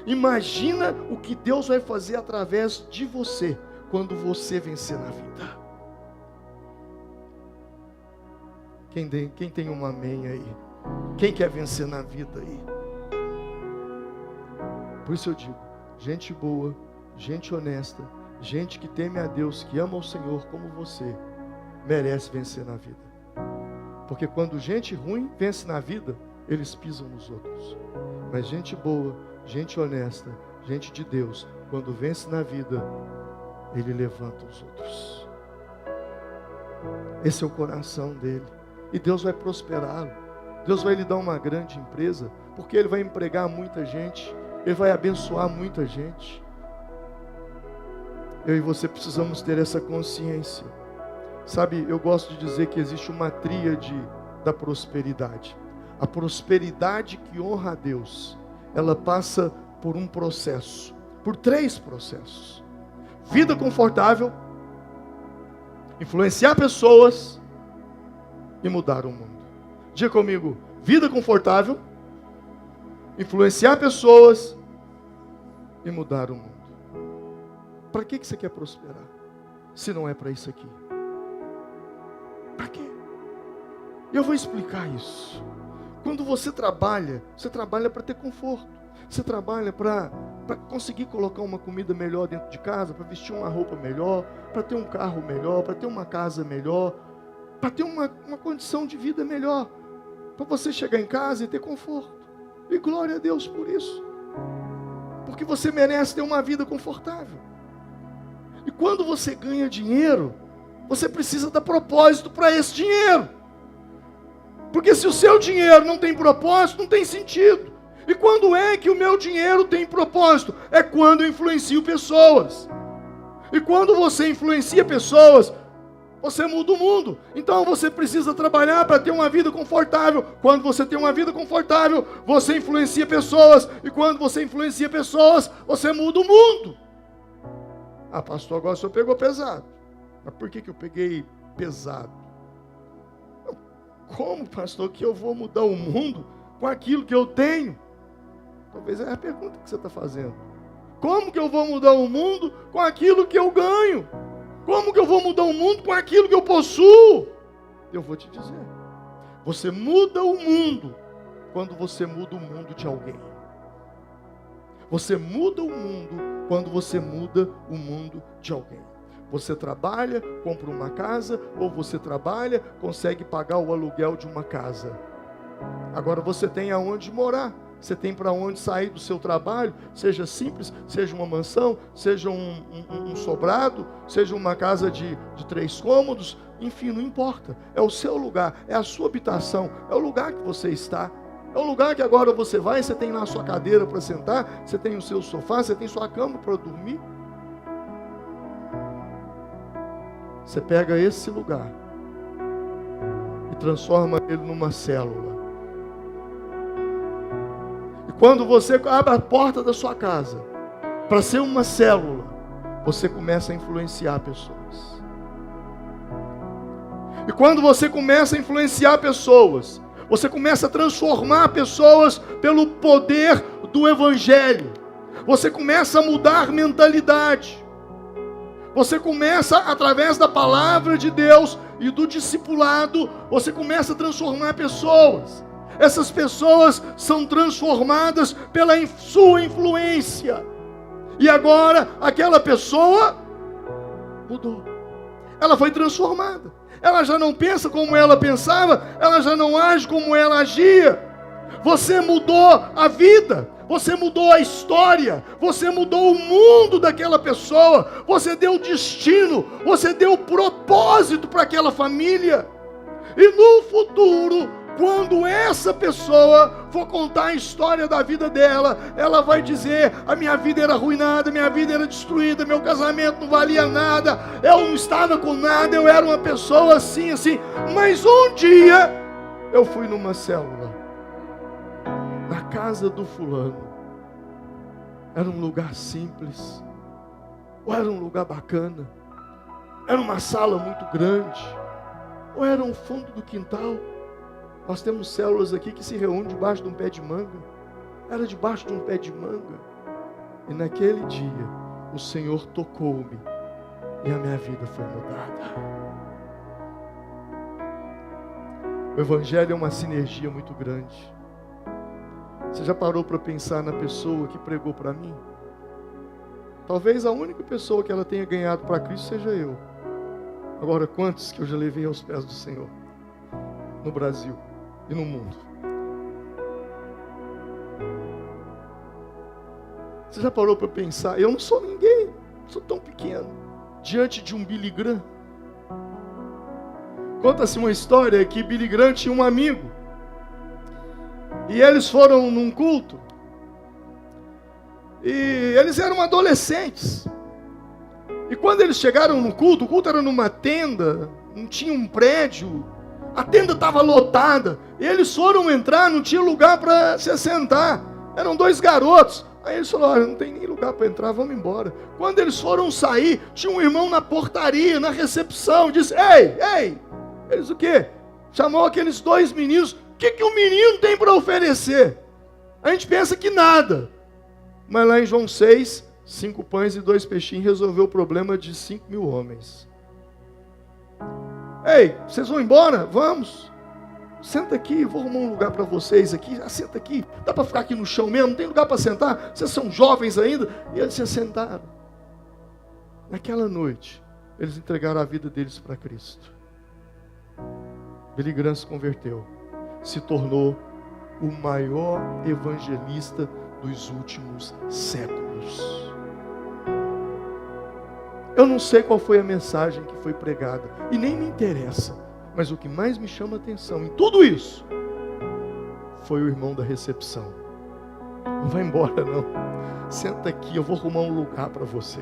imagina o que Deus vai fazer através de você, quando você vencer na vida. Quem tem um amém aí? Quem quer vencer na vida aí? Por isso eu digo, gente boa, gente honesta, gente que teme a Deus, que ama o Senhor como você, merece vencer na vida. Porque quando gente ruim vence na vida, eles pisam nos outros. Mas gente boa, gente honesta, gente de Deus, quando vence na vida, ele levanta os outros. Esse é o coração dele. E Deus vai prosperá-lo. Deus vai lhe dar uma grande empresa, porque Ele vai empregar muita gente, Ele vai abençoar muita gente. Eu e você precisamos ter essa consciência. Sabe, eu gosto de dizer que existe uma tríade da prosperidade. A prosperidade que honra a Deus, ela passa por um processo, por 3 processos. Vida confortável, influenciar pessoas e mudar o mundo. Diga comigo, vida confortável, influenciar pessoas e mudar o mundo. Para que você quer prosperar, se não é para isso aqui? Para quê? Eu vou explicar isso. Quando você trabalha para ter conforto. Você trabalha para conseguir colocar uma comida melhor dentro de casa, para vestir uma roupa melhor, para ter um carro melhor, para ter uma casa melhor, para ter uma condição de vida melhor, para você chegar em casa e ter conforto. E glória a Deus por isso. Porque você merece ter uma vida confortável. E quando você ganha dinheiro, você precisa dar propósito para esse dinheiro. Porque se o seu dinheiro não tem propósito, não tem sentido. E quando é que o meu dinheiro tem propósito? É quando eu influencio pessoas. E quando você influencia pessoas, você muda o mundo. Então você precisa trabalhar para ter uma vida confortável. Quando você tem uma vida confortável, você influencia pessoas. E quando você influencia pessoas, você muda o mundo. Ah, pastor, agora o senhor pegou pesado. Mas por que eu peguei pesado? Como, pastor, que eu vou mudar o mundo com aquilo que eu tenho? Talvez é a pergunta que você está fazendo. Como que eu vou mudar o mundo com aquilo que eu ganho? Como que eu vou mudar o mundo com aquilo que eu possuo? Eu vou te dizer. Você muda o mundo quando você muda o mundo de alguém. Você muda o mundo quando você muda o mundo de alguém. Você trabalha, compra uma casa, ou você trabalha, consegue pagar o aluguel de uma casa. Agora você tem aonde morar. Você tem para onde sair do seu trabalho, seja simples, seja uma mansão, seja um sobrado, seja uma casa de 3 cômodos, enfim, não importa. É o seu lugar, é a sua habitação, é o lugar que você está. É o lugar que agora você vai, você tem lá a sua cadeira para sentar, você tem o seu sofá, você tem sua cama para dormir. Você pega esse lugar e transforma ele numa célula. Quando você abre a porta da sua casa para ser uma célula, você começa a influenciar pessoas. E quando você começa a influenciar pessoas, você começa a transformar pessoas pelo poder do Evangelho. Você começa a mudar mentalidade. Você começa, através da palavra de Deus e do discipulado, você começa a transformar pessoas. Essas pessoas são transformadas pela sua influência. E agora, aquela pessoa mudou. Ela foi transformada. Ela já não pensa como ela pensava, ela já não age como ela agia. Você mudou a vida, você mudou a história, você mudou o mundo daquela pessoa, você deu destino, você deu propósito para aquela família. E no futuro, quando essa pessoa for contar a história da vida dela, ela vai dizer: a minha vida era arruinada, minha vida era destruída, meu casamento não valia nada, eu não estava com nada, eu era uma pessoa assim, assim. Mas um dia, eu fui numa célula, na casa do fulano. Era um lugar simples, ou era um lugar bacana, era uma sala muito grande, ou era um fundo do quintal. Nós temos células aqui que se reúnem debaixo de um pé de manga. Era debaixo de um pé de manga. E naquele dia, o Senhor tocou-me e a minha vida foi mudada. O Evangelho é uma sinergia muito grande. Você já parou para pensar na pessoa que pregou para mim? Talvez a única pessoa que ela tenha ganhado para Cristo seja eu. Agora, quantos que eu já levei aos pés do Senhor? No Brasil e no mundo. Você já parou para pensar? Eu não sou ninguém, sou tão pequeno, diante de um Billy Graham. Conta-se uma história que Billy Graham tinha um amigo. E eles foram num culto. E eles eram adolescentes. E quando eles chegaram no culto, o culto era numa tenda, não tinha um prédio, a tenda estava lotada. E eles foram entrar, não tinha lugar para se assentar. Eram 2 garotos. Aí eles falaram: olha, não tem nem lugar para entrar, vamos embora. Quando eles foram sair, tinha um irmão na portaria, na recepção, disse: ei! Eles o quê? Chamou aqueles 2 meninos. O que o menino tem para oferecer? A gente pensa que nada. Mas lá em João 6, 5 pães e 2 peixinhos resolveu o problema de 5.000 homens. Ei, vocês vão embora? Vamos. Senta aqui, vou arrumar um lugar para vocês aqui. Senta aqui. Dá para ficar aqui no chão mesmo? Não tem lugar para sentar? Vocês são jovens ainda? E eles se assentaram. Naquela noite, eles entregaram a vida deles para Cristo. Billy Graham se converteu. Se tornou o maior evangelista dos últimos séculos. Eu não sei qual foi a mensagem que foi pregada, e nem me interessa, mas o que mais me chama a atenção em tudo isso foi o irmão da recepção. Não vai embora não, senta aqui, eu vou arrumar um lugar para você.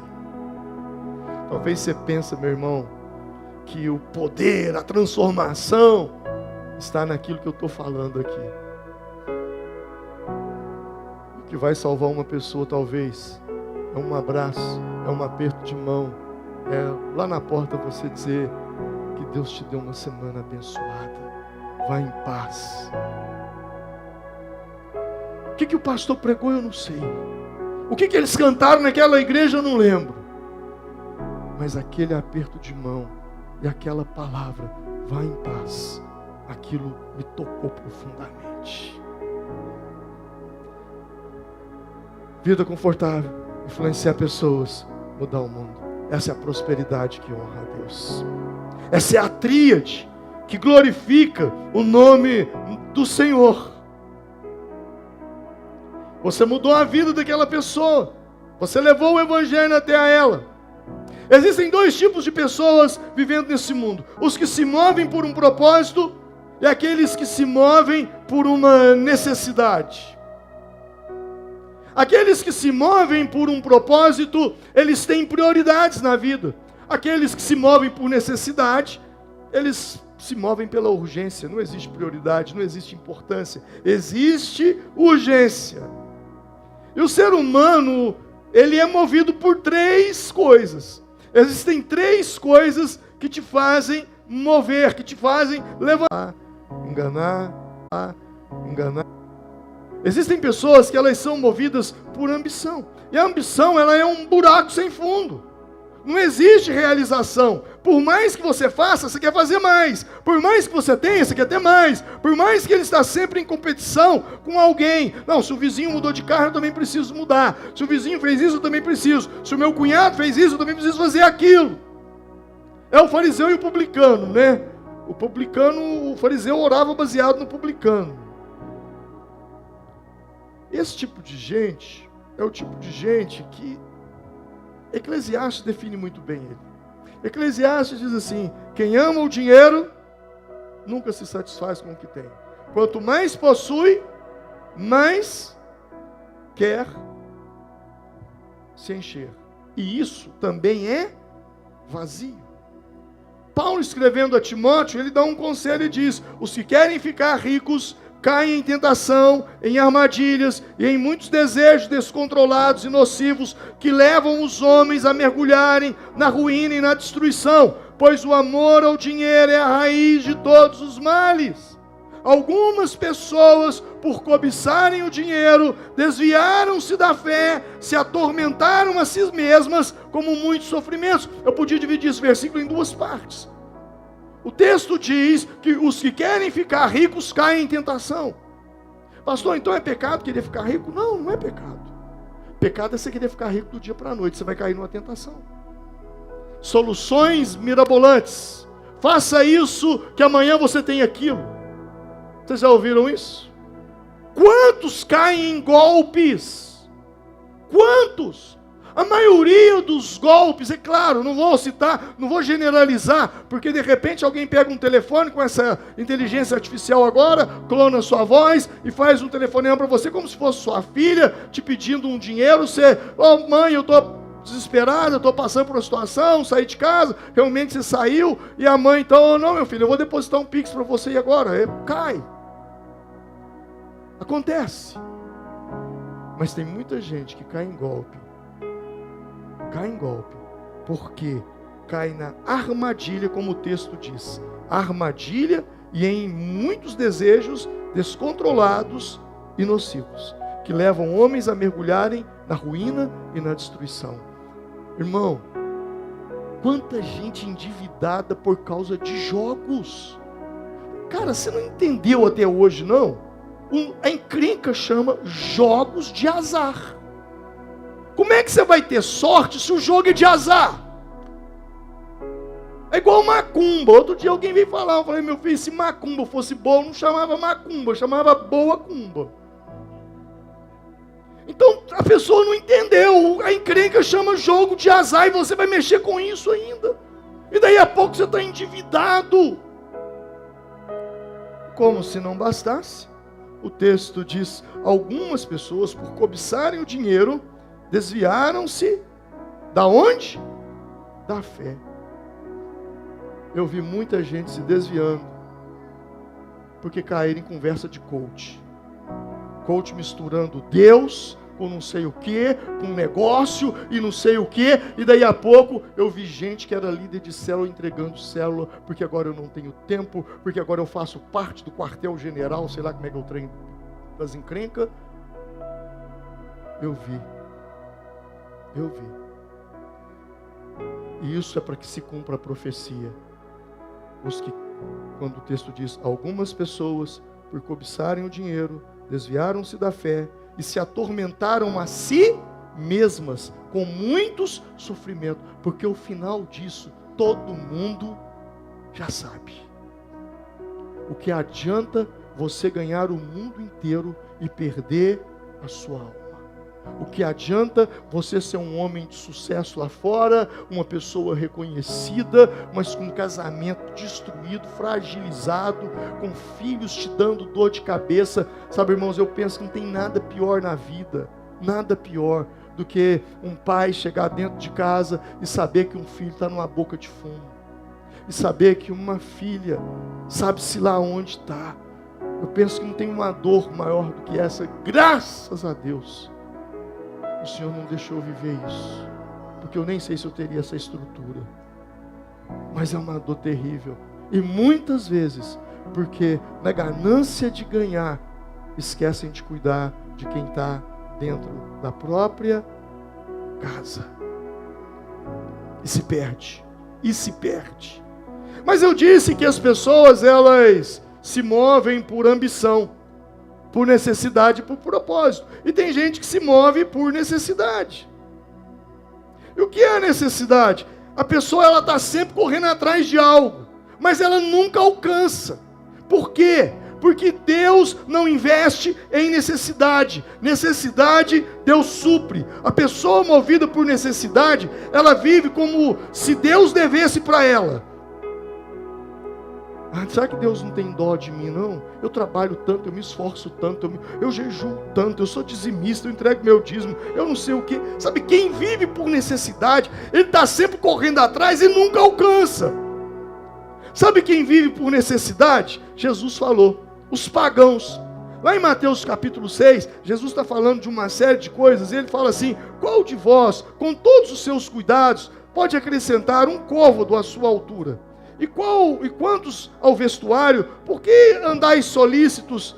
Talvez você pense, meu irmão, que o poder, a transformação está naquilo que eu estou falando aqui. O que vai salvar uma pessoa talvez é um abraço, é um aperto de mão, é lá na porta você dizer que Deus te deu uma semana abençoada, vá em paz. O que o pastor pregou eu não sei, o que eles cantaram naquela igreja eu não lembro, mas aquele aperto de mão e aquela palavra, vá em paz, aquilo me tocou profundamente. Vida confortável, influenciar pessoas, mudar o mundo. Essa é a prosperidade que honra a Deus. Essa é a tríade que glorifica o nome do Senhor. Você mudou a vida daquela pessoa. Você levou o evangelho até a ela. Existem 2 tipos de pessoas vivendo nesse mundo: os que se movem por um propósito e aqueles que se movem por uma necessidade. Aqueles que se movem por um propósito, eles têm prioridades na vida. Aqueles que se movem por necessidade, eles se movem pela urgência. Não existe prioridade, não existe importância, existe urgência. E o ser humano, ele é movido por 3 coisas. Existem 3 coisas que te fazem mover, que te fazem levantar, enganar. Existem pessoas que elas são movidas por ambição. E a ambição, ela é um buraco sem fundo. Não existe realização. Por mais que você faça, você quer fazer mais. Por mais que você tenha, você quer ter mais. Por mais que ele está sempre em competição com alguém. Não, se o vizinho mudou de carro, eu também preciso mudar. Se o vizinho fez isso, eu também preciso. Se o meu cunhado fez isso, eu também preciso fazer aquilo. É o fariseu e o publicano, né? O fariseu orava baseado no publicano. Esse tipo de gente é o tipo de gente que Eclesiastes define muito bem ele. Eclesiastes diz assim: quem ama o dinheiro nunca se satisfaz com o que tem. Quanto mais possui, mais quer se encher. E isso também é vazio. Paulo, escrevendo a Timóteo, ele dá um conselho e diz: os que querem ficar ricos caem em tentação, em armadilhas e em muitos desejos descontrolados e nocivos que levam os homens a mergulharem na ruína e na destruição, pois o amor ao dinheiro é a raiz de todos os males. Algumas pessoas, por cobiçarem o dinheiro, desviaram-se da fé, se atormentaram a si mesmas com muitos sofrimentos. Eu podia dividir esse versículo em 2 partes. O texto diz que os que querem ficar ricos caem em tentação. Pastor, então é pecado querer ficar rico? Não, não é pecado. Pecado é você querer ficar rico do dia para a noite, você vai cair numa tentação. Soluções mirabolantes. Faça isso que amanhã você tem aquilo. Vocês já ouviram isso? Quantos caem em golpes? Quantos? A maioria dos golpes, é claro, não vou citar, não vou generalizar, porque de repente alguém pega um telefone com essa inteligência artificial agora, clona sua voz e faz um telefonema para você como se fosse sua filha, te pedindo um dinheiro, você, mãe, eu estou desesperado, eu estou passando por uma situação, saí de casa, realmente você saiu, e a mãe, então, não, meu filho, eu vou depositar um Pix para você e agora, cai. Acontece. Mas tem muita gente que cai em golpe, porque cai na armadilha, como o texto diz, armadilha e em muitos desejos descontrolados e nocivos, que levam homens a mergulharem na ruína e na destruição. Irmão, quanta gente endividada por causa de jogos. Cara, você não entendeu até hoje, não? A encrenca chama jogos de azar. Como é que você vai ter sorte se o jogo é de azar? É igual macumba. Outro dia alguém veio falar, eu falei, meu filho, se macumba fosse boa, não chamava macumba, chamava boa cumba. Então a pessoa não entendeu, a encrenca chama jogo de azar e você vai mexer com isso ainda. E daí a pouco você está endividado. Como se não bastasse, o texto diz, algumas pessoas por cobiçarem o dinheiro, desviaram-se da onde? Da fé. Eu vi muita gente se desviando, porque caíram em conversa de coach. Coach misturando Deus com não sei o que, com negócio e não sei o que, e daí a pouco eu vi gente que era líder de célula entregando célula, porque agora eu não tenho tempo, porque agora eu faço parte do quartel-general, sei lá como é que eu treino das encrencas. Eu vi. E isso é para que se cumpra a profecia. Quando o texto diz, algumas pessoas, por cobiçarem o dinheiro, desviaram-se da fé e se atormentaram a si mesmas com muitos sofrimentos, porque o final disso todo mundo já sabe. O que adianta você ganhar o mundo inteiro e perder a sua alma? O que adianta você ser um homem de sucesso lá fora, uma pessoa reconhecida, mas com um casamento destruído, fragilizado, com filhos te dando dor de cabeça? Sabe, irmãos, eu penso que não tem nada pior na vida, nada pior do que um pai chegar dentro de casa e saber que um filho está numa boca de fumo, e saber que uma filha sabe-se lá onde está. Eu penso que não tem uma dor maior do que essa. Graças a Deus o Senhor não deixou eu viver isso, porque eu nem sei se eu teria essa estrutura. Mas é uma dor terrível, e muitas vezes porque na ganância de ganhar esquecem de cuidar de quem está dentro da própria casa, e se perde. Mas eu disse que as pessoas, elas se movem por ambição, por necessidade, por propósito. E tem gente que se move por necessidade. E o que é a necessidade? A pessoa, ela está sempre correndo atrás de algo, mas ela nunca alcança. Por quê? Porque Deus não investe em necessidade. Necessidade, Deus supre. A pessoa movida por necessidade, ela vive como se Deus devesse para ela. Será que Deus não tem dó de mim, não? Eu trabalho tanto, eu me esforço tanto, eu jejuo tanto, eu sou dizimista, eu entrego meu dízimo, eu não sei o que. Sabe, quem vive por necessidade, ele está sempre correndo atrás e nunca alcança. Sabe quem vive por necessidade? Jesus falou, os pagãos. Lá em Mateus capítulo 6, Jesus está falando de uma série de coisas, e ele fala assim, qual de vós, com todos os seus cuidados, pode acrescentar um côvado à sua altura? E quantos ao vestuário? Por que andais solícitos?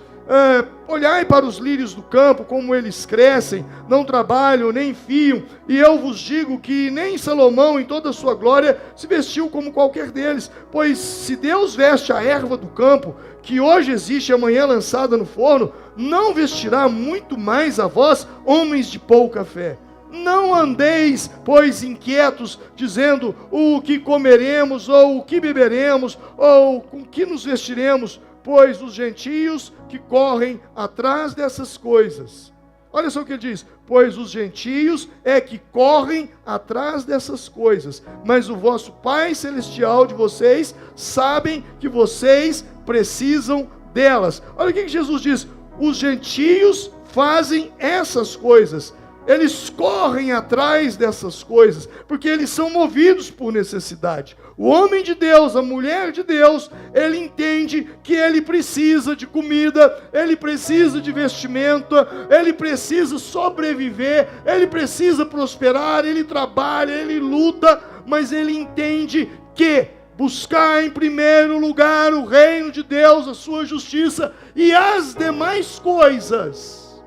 Olhai para os lírios do campo, como eles crescem, não trabalham, nem fiam, e eu vos digo que nem Salomão, em toda a sua glória, se vestiu como qualquer deles. Pois se Deus veste a erva do campo, que hoje existe e amanhã lançada no forno, não vestirá muito mais a vós, homens de pouca fé. Não andeis, pois, inquietos, dizendo o que comeremos, ou o que beberemos, ou com que nos vestiremos, pois os gentios que correm atrás dessas coisas Olha só o que ele diz: pois os gentios é que correm atrás dessas coisas, mas o vosso Pai Celestial de vocês sabem que vocês precisam delas. Olha o que Jesus diz: os gentios fazem essas coisas, eles correm atrás dessas coisas, porque eles são movidos por necessidade. O homem de Deus, a mulher de Deus, ele entende que ele precisa de comida, ele precisa de vestimenta, ele precisa sobreviver, ele precisa prosperar, ele trabalha, ele luta, mas ele entende que buscar em primeiro lugar o reino de Deus, a sua justiça, e as demais coisas,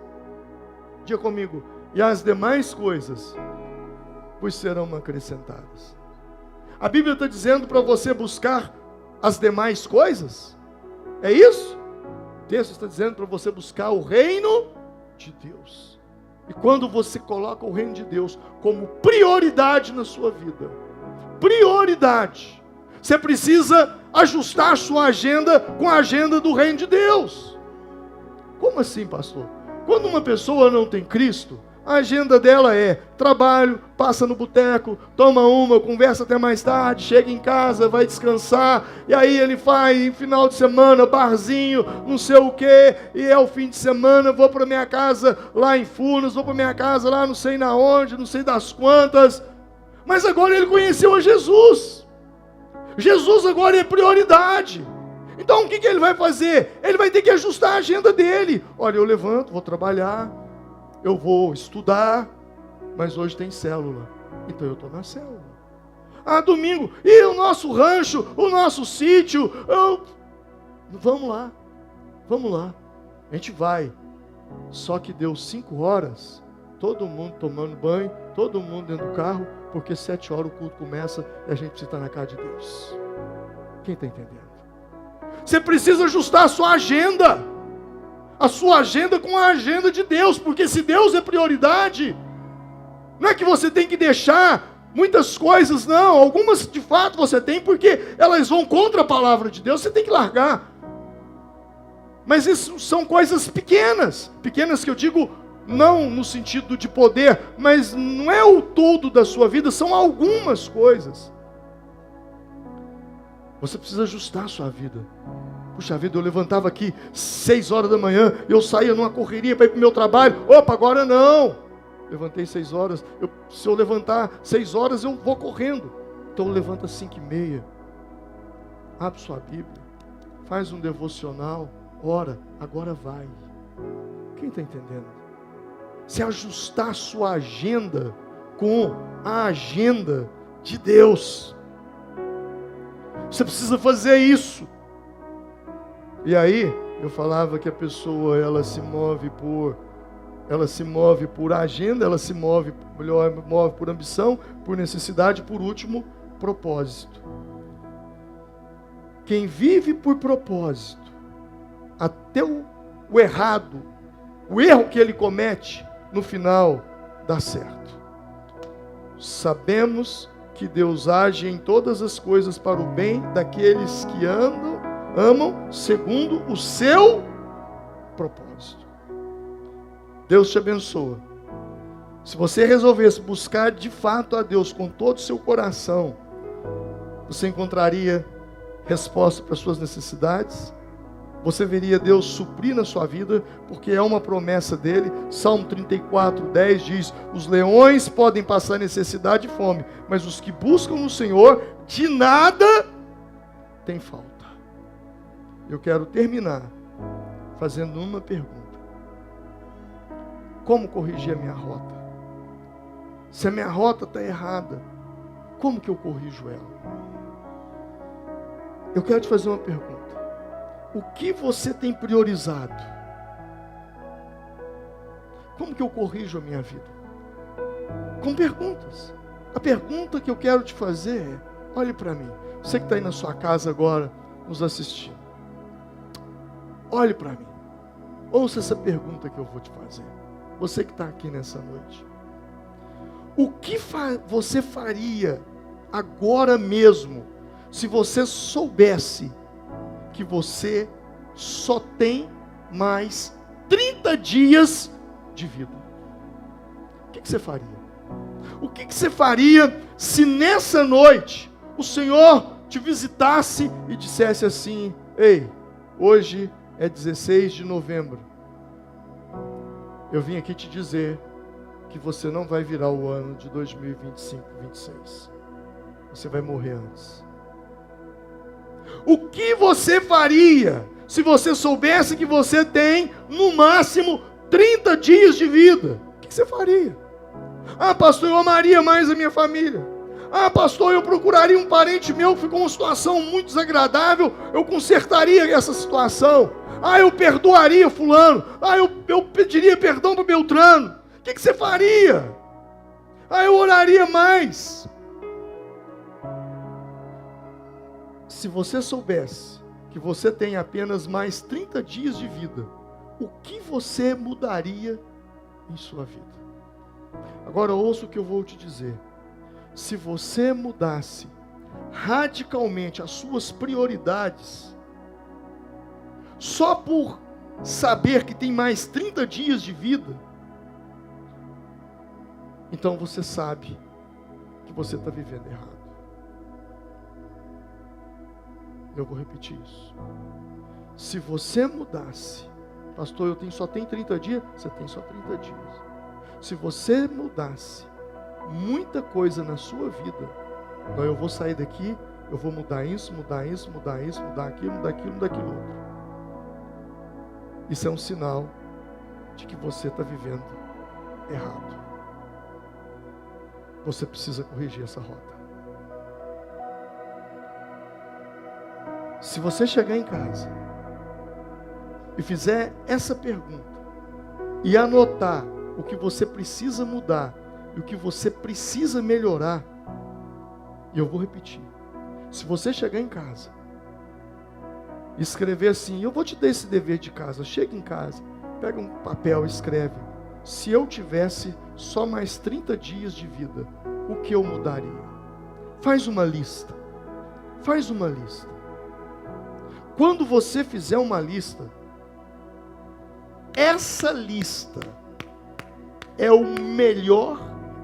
diga comigo, e as demais coisas vos serão acrescentadas. A Bíblia está dizendo para você buscar as demais coisas? É isso? O texto está dizendo para você buscar o reino de Deus. E quando você coloca o reino de Deus como prioridade na sua vida, prioridade, você precisa ajustar a sua agenda com a agenda do reino de Deus. Como assim, pastor? Quando uma pessoa não tem Cristo, a agenda dela é trabalho, passa no boteco, toma uma, conversa até mais tarde, chega em casa, vai descansar, e aí ele faz final de semana, barzinho, não sei o que, e é o fim de semana, vou para minha casa lá em Furnas, vou para minha casa lá não sei na onde, não sei das quantas, mas agora ele conheceu a Jesus. Jesus agora é prioridade. Então o que ele vai fazer? Ele vai ter que ajustar a agenda dele. Olha, eu levanto, vou trabalhar, eu vou estudar, mas hoje tem célula, então eu estou na célula. Ah, domingo, e o nosso rancho, o nosso sítio, vamos lá, a gente vai. Só que deu 5 horas, todo mundo tomando banho, todo mundo dentro do carro, porque 7 horas o culto começa e a gente precisa estar na casa de Deus. Quem está entendendo? Você precisa ajustar a sua agenda com a agenda de Deus, porque se Deus é prioridade, não é que você tem que deixar muitas coisas, não, algumas de fato você tem, porque elas vão contra a palavra de Deus, você tem que largar, mas isso são coisas pequenas que eu digo, não no sentido de poder, mas não é o todo da sua vida, são algumas coisas. Você precisa ajustar a sua vida. Puxa vida, eu levantava aqui 6 horas da manhã, eu saía numa correria para ir para o meu trabalho. Opa, agora não. Levantei 6 horas. Se eu levantar 6 horas, eu vou correndo. Então levanta 5h30. Abre sua Bíblia. Faz um devocional. Ora, agora vai. Quem está entendendo? Se ajustar a sua agenda com a agenda de Deus. Você precisa fazer isso. E aí, eu falava que a pessoa, ela se move por agenda, ela se move por ambição, por necessidade, por último, propósito. Quem vive por propósito, até o erro que ele comete, no final, dá certo. Sabemos que Deus age em todas as coisas para o bem daqueles que amam segundo o seu propósito. Deus te abençoa. Se você resolvesse buscar de fato a Deus com todo o seu coração, você encontraria resposta para as suas necessidades, você veria Deus suprir na sua vida, porque é uma promessa dele. Salmo 34:10 diz: os leões podem passar necessidade e fome, mas os que buscam no Senhor, de nada tem falta. Eu quero terminar fazendo uma pergunta: como corrigir a minha rota? Se a minha rota está errada, como que eu corrijo ela? Eu quero te fazer uma pergunta: o que você tem priorizado? Como que eu corrijo a minha vida? Com perguntas. A pergunta que eu quero te fazer é: olhe para mim, você que está aí na sua casa agora, nos assistindo, olhe para mim, ouça essa pergunta que eu vou te fazer. Você que está aqui nessa noite, o que você faria agora mesmo, se você soubesse que você só tem mais 30 dias de vida. O que você faria? O que você faria se nessa noite o Senhor te visitasse e dissesse assim: ei, hoje é 16 de novembro. Eu vim aqui te dizer que você não vai virar o ano de 2025, 26. Você vai morrer antes. O que você faria se você soubesse que você tem, no máximo, 30 dias de vida? O que você faria? Ah, pastor, eu amaria mais a minha família. Ah, pastor, eu procuraria um parente meu que ficou em uma situação muito desagradável, eu consertaria essa situação. Ah, eu perdoaria fulano. Ah, eu pediria perdão para Beltrano. O que você faria? Ah, eu oraria mais. Se você soubesse que você tem apenas mais 30 dias de vida, o que você mudaria em sua vida? Agora ouça o que eu vou te dizer. Se você mudasse radicalmente as suas prioridades, só por saber que tem mais 30 dias de vida, então você sabe que você está vivendo errado. Eu vou repetir isso. Se você mudasse, pastor, só tenho 30 dias, você tem só 30 dias. Se você mudasse muita coisa na sua vida, então eu vou sair daqui, eu vou mudar isso, mudar isso, mudar isso, mudar aquilo, mudar aquilo, mudar aquilo outro. Isso é um sinal de que você está vivendo errado. Você precisa corrigir essa rota. Se você chegar em casa e fizer essa pergunta e anotar o que você precisa mudar e o que você precisa melhorar, e eu vou repetir. Se você chegar em casa e escrever assim, eu vou te dar esse dever de casa, chega em casa, pega um papel e escreve: se eu tivesse só mais 30 dias de vida, o que eu mudaria? Faz uma lista. Faz uma lista. Quando você fizer uma lista, essa lista é o melhor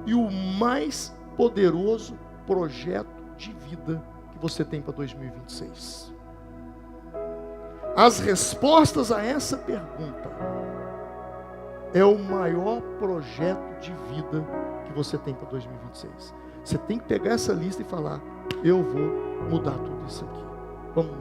e o mais poderoso projeto de vida que você tem para 2026. As respostas a essa pergunta é o maior projeto de vida que você tem para 2026. Você tem que pegar essa lista e falar: eu vou mudar tudo isso aqui. Vamos